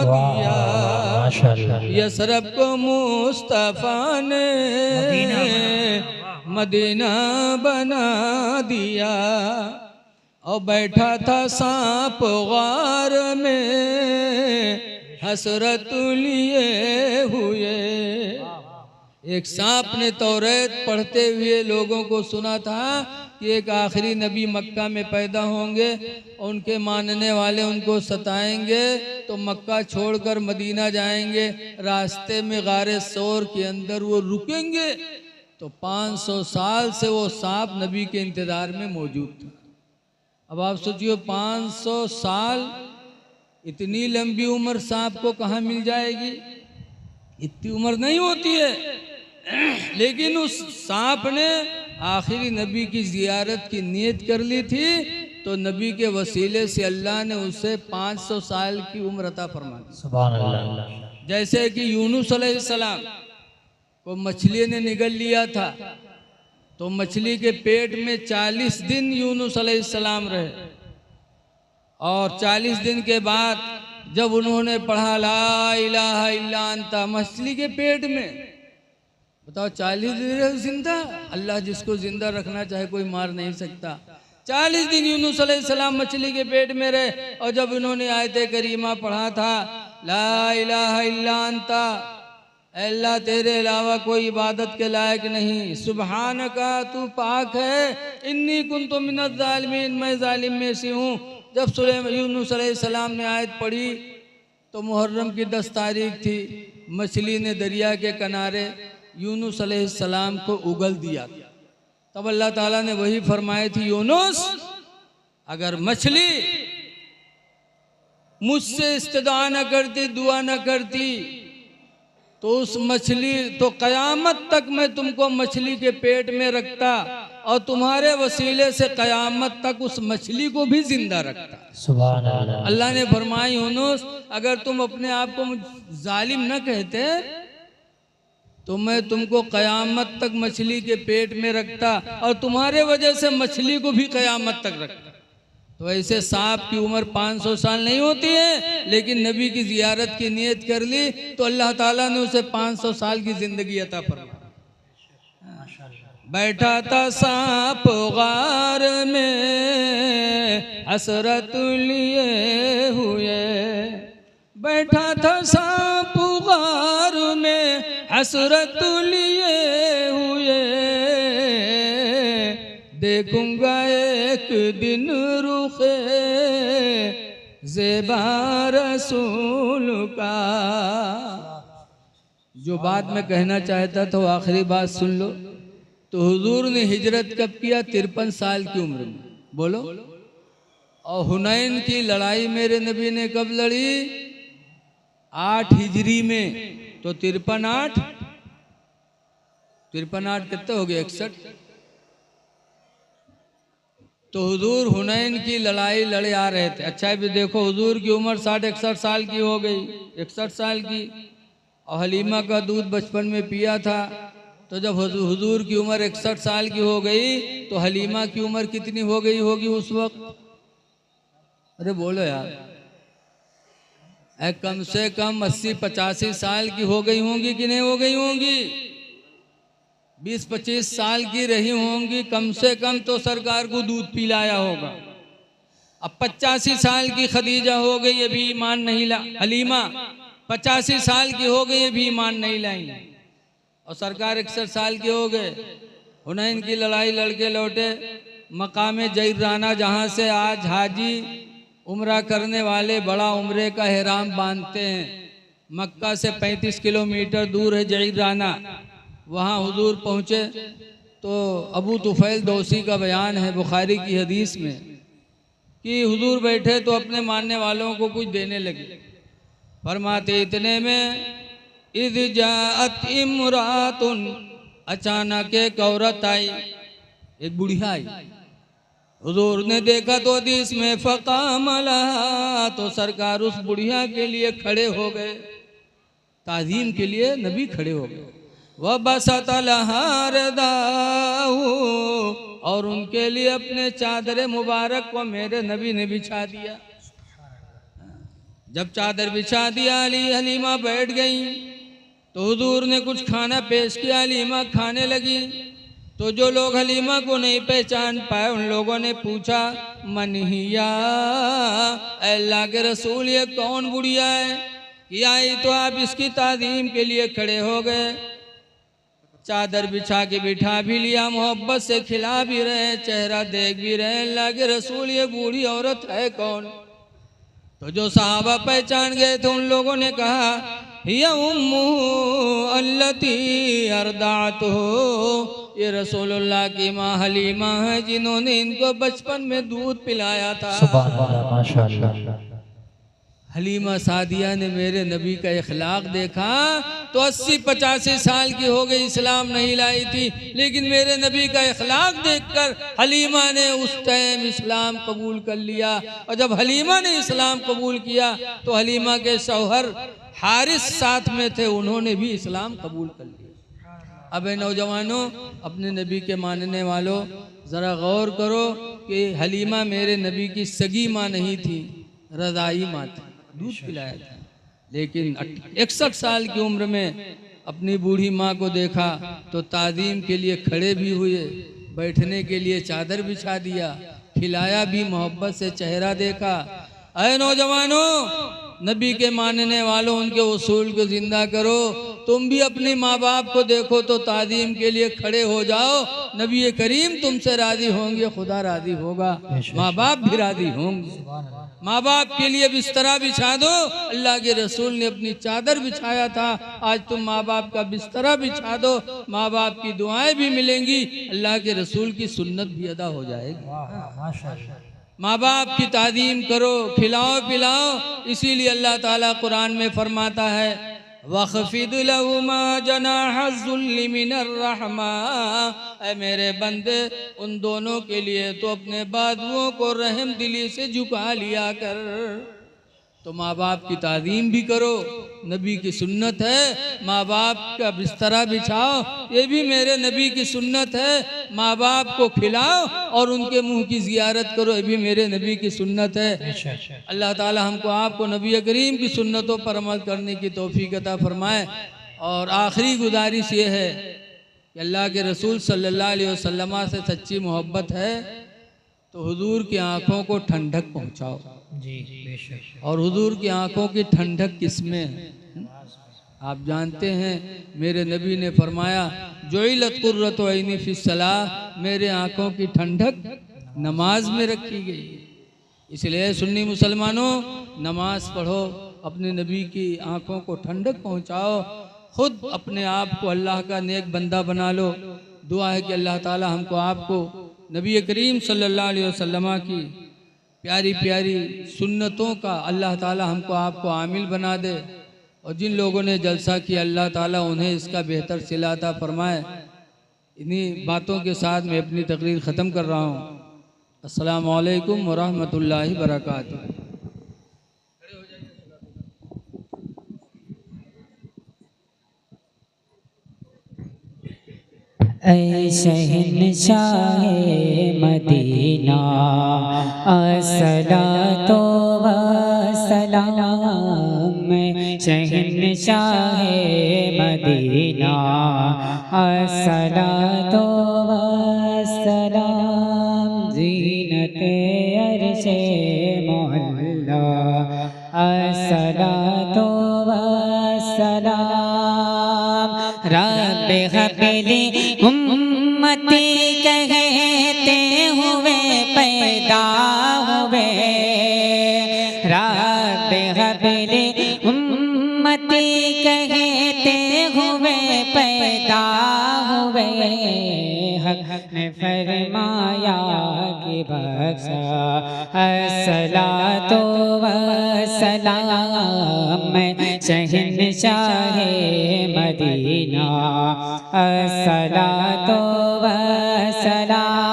दिया, यसरब को मुस्तफा ने मदीना बना दिया। और बैठा था सांप गार में हसरत लिए हुए। एक सांप ने तौरात पढ़ते हुए लोगों को सुना था कि एक आखिरी नबी मक्का में पैदा होंगे, उनके मानने वाले उनको सताएंगे तो मक्का छोड़कर मदीना जाएंगे। रास्ते में गारे सौर के अंदर वो रुकेंगे तो 500 साल से वो सांप नबी के इंतजार में मौजूद था। अब आप सोचिए 500 साल, इतनी लंबी उम्र सांप को कहाँ मिल जाएगी? इतनी उम्र नहीं होती है। लेकिन उस सांप ने आखिरी नबी की जियारत की नीयत कर ली थी, तो नबी के वसीले से अल्लाह ने उसे 500 साल की उम्र अता फरमा दी। सुभान अल्लाह। जैसे कि यूनुस अलैहिस्सलाम को मछली ने निगल लिया था, तो मछली के पेट में 40 दिन यूनुस अलैहिस्सलाम रहे। और 40 दिन के बाद जब उन्होंने पढ़ा ला इलाहा इल्ला अंता मछली के पेट में, बताओ 40 दिन रहे जिंदा। अल्लाह जिसको जिंदा रखना चाहे कोई मार नहीं सकता। 40 दिन यूनुस अलैहिस्सलाम मछली के पेट में रहे, और जब उन्होंने आयत करीमा पढ़ा था, ला इलाहा इल्ला अंता, अल्लाह तेरे अलावा कोई इबादत के लायक नहीं, सुबहानका तू पाक है, इन्नी कुन्तु मिनज़ ज़ालिमीन, मैं जालिम में से हूँ। जब यूनुस अलैहिस्सलाम ने आयत पढ़ी तो मुहर्रम की 10 तारीख थी। मछली ने दरिया के किनारे यूनुस अलैहिस्सलाम को उगल दिया। तब अल्लाह ताला ने वही फरमाई थी, यूनुस अगर मछली मुझसे इस्तदा न करती, दुआ न करती, तो उस मछली तो कयामत तक मैं तुमको मछली के पेट में रखता, और तुम्हारे वसीले से कयामत तक उस मछली को भी जिंदा रखता। सुभान अल्लाह। अल्लाह ने फरमाया, यूनुस अगर तुम अपने आप को जालिम न कहते तो मैं तुमको कयामत तक मछली के पेट में रखता, और तुम्हारे वजह से मछली को भी कयामत तक रखता। तो ऐसे सांप की उम्र 500 साल नहीं होती है, लेकिन नबी की जियारत की नियत कर ली तो अल्लाह ताला ने उसे 500 साल की जिंदगी अता फरमाई। बैठा था सांप गार में हसरत लिए हुए, बैठा था सांप गार में हसरत लिए हुए, देखूंगा एक दिन रुखे ज़ेबा रसूल का। जो बात मैं कहना चाहता था वो आखिरी बात सुन लो। तो हुजूर ने हिजरत कब किया? 53 साल की उम्र में, बोलो। और हुनैन की लड़ाई मेरे नबी ने कब लड़ी? 8 हिजरी में। तो 53 8 कितने हो गए? 61। तो हुजूर हुनैन की लड़ाई लड़े आ रहे थे। अच्छा भी देखो, हुजूर की उम्र 60-61 साल की हो गई, 61 साल की, और हलीमा का दूध बचपन में पिया था। तो जब हुजूर की उम्र 61 साल की हो गई तो हलीमा की उम्र कितनी हो गई होगी उस वक्त? अरे बोलो यार, कम से कम 80-85 साल की हो गई होंगी कि नहीं हो गई होंगी? 20-25 साल की रही होंगी कम से कम, तो सरकार को दूध पिलाया होगा। अब 85 साल की खदीजा हो गई, अभी ईमान नहीं ला। हलीमा 85 साल की हो गई, अभी ईमान नहीं लाई, और सरकार 61 साल के हो गए। हुनैन की लड़ाई लड़के लौटे मकाम जईराना, जहाँ से आज हाजी उम्रा करने वाले बड़ा उम्रे का एहराम बांधते हैं। मक्का से 35 किलोमीटर दूर है जईराना। वहाँ हुजूर पहुँचे तो अबू तुफैल दौसी का बयान है बुखारी की हदीस में कि हुजूर बैठे तो अपने मानने वालों को कुछ देने लगे। फरमाते इतने में इज़ जाअत इमरातुन, अचानक एक औरत आई, एक बुढ़िया आई। हुजूर ने देखा तो हदीस में फ़क़ाम लहा, तो सरकार उस बुढ़िया के लिए खड़े हो गए, ताज़ीम के लिए नबी खड़े हो गए। वह बसत लहा रदाहु, और उनके लिए अपने चादर मुबारक को मेरे नबी ने बिछा दिया। जब चादर बिछा दिया, हलीमा बैठ गई तो हुजूर ने कुछ खाना पेश किया। हलीमा खाने लगी तो जो लोग हलीमा को नहीं पहचान पाए उन लोगों ने पूछा, मन हिया, अल्लाह के रसूल ये कौन बुढ़िया है? ये आई तो आप इसकी ताज़ीम के लिए खड़े हो गए। चादर बिछा के बिठा भी लिया, मोहब्बत से खिला भी रहे, चेहरा देख भी रहे। अल्लाह के रसूल ये बूढ़ी औरत है कौन? तो जो सहाबा पहचान गए थे उन लोगों ने कहा, हिया उम्मुहु अल्लती अर्दाअतहु, ये रसूलुल्लाह की माँ हलीमा है जिन्होंने इनको बचपन में दूध पिलाया था। सुभान अल्लाह, माशाअल्लाह। हलीमा सादिया ने मेरे नबी का इखलाक देखा तो 80-85 साल की हो गई, इस्लाम नहीं लाई थी, लेकिन मेरे नबी का इखलाक देखकर हलीमा ने उस टाइम इस्लाम कबूल कर लिया। और जब हलीमा ने इस्लाम कबूल किया तो हलीमा के शौहर हारिस साथ में थे, उन्होंने भी इस्लाम कबूल कर लिया। अब नौजवानों, अपने नबी के मानने वालों, ज़रा गौर करो कि हलीमा मेरे नबी की सगी माँ नहीं थी, रज़ाई माँ थी, दूध पिलाया था। लेकिन 61 साल की उम्र में अपनी बूढ़ी माँ को देखा तो ताज़ीम के लिए खड़े भी हुए, बैठने के लिए चादर बिछा दिया, खिलाया भी, मोहब्बत से चेहरा देखा। अरे नौजवानों, नबी के मानने वालों, उनके उसूल को जिंदा करो। तुम भी अपने माँ बाप को देखो तो ताज़ीम के लिए खड़े हो जाओ। नबी करीम तुमसे राजी होंगे, खुदा राजी होगा, माँ बाप भी राजी होंगे। माँ बाप के लिए बिस्तरा बिछा दो। अल्लाह के रसूल ने अपनी चादर बिछाया था, आज तुम माँ बाप का बिस्तरा बिछा दो, माँ बाप की दुआएं भी मिलेंगी, अल्लाह के रसूल की सुन्नत भी अदा हो जाएगी। माँ बाप की ताज़ीम करो, खिलाओ पिलाओ। इसीलिए अल्लाह ताला कुरान में फरमाता है, वख़फ़िद लहुमा जनाहज़्ज़ुल्लि मिनर रहमा। ऐ मेरे बंदे, उन दोनों के लिए तो अपने बाजुओं को रहम दिली से झुका लिया कर। तो माँ बाप की ताज़ीम भी करो, नबी की सुन्नत है। माँ बाप का बिस्तरा बिछाओ, ये भी मेरे नबी की सुन्नत है। माँ बाप को खिलाओ और उनके मुंह की ज़ियारत करो, ये भी मेरे नबी की सुन्नत है। अल्लाह ताला हमको आपको नबी करीम की सुन्नतों पर अमल करने की तौफीक अता फरमाए। और आखिरी गुजारिश ये है कि अल्लाह के रसूल सल्लल्लाहु अलैहि वसल्लम से सच्ची मोहब्बत है तो हुजूर की आँखों को ठंडक पहुँचाओ जी, बेशक। और हुजूर की आंखों की ठंडक किसमें है? आप जानते हैं मेरे नबी ने फरमाया, जुइलत कुर्रतु ऐनी फिस्सलाह, मेरे आंखों की ठंडक नमाज में रखी गई। इसलिए सुन्नी मुसलमानों, नमाज पढ़ो, अपने नबी की आंखों को ठंडक पहुंचाओ, खुद अपने आप को अल्लाह का नेक बंदा बना लो। दुआ है कि अल्लाह ताला हमको आपको नबी करीम सल्लल्लाहु अलैहि वसल्लम की प्यारी प्यारी सुन्नतों का अल्लाह ताला हमको आपको आमिल बना दे। और जिन लोगों ने जलसा किया अल्लाह ताला उन्हें इसका बेहतर सिला अता फरमाए। इन्हीं बातों के साथ मैं अपनी तकरीर ख़त्म कर रहा हूँ। अस्सलामु अलैकुम व रहमतुल्लाहि व बरकातुहू। ऐ शहंशाहे मदीना अस्सलातो वस्सलाम। शहंशाहे मदीना अस्सलातो वस्सलाम। ज़ीनते अर्शे मोहल्ला अस्सलातो वस्सलाम। रब्बे हबली उम्मती कहते हुए पैदा हुए। रब्बे हबली उम्मती कहते हुए पैदा हुए। हक ने फरमाया कि बख्शा अस्सलातो वस्सलाम। शहंशाहे मदीना अस्सलातो वस्सलाम।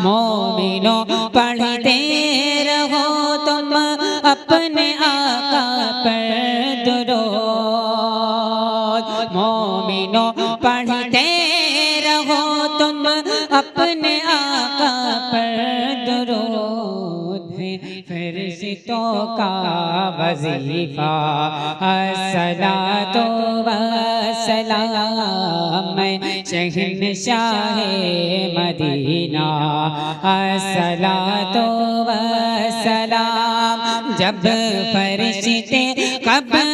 मोमिनो पढ़ते रहो तुम अपने आका पर दुरूद। मोमिनो पढ़ते रहो तुम अपने आका पर दुरूद। फरिश्तों का वजीफा अस्सलातो वस्सलाम। शहंशाहे मदीना अस्सलातो वस्सलाम। जब फरिश्ते कब्र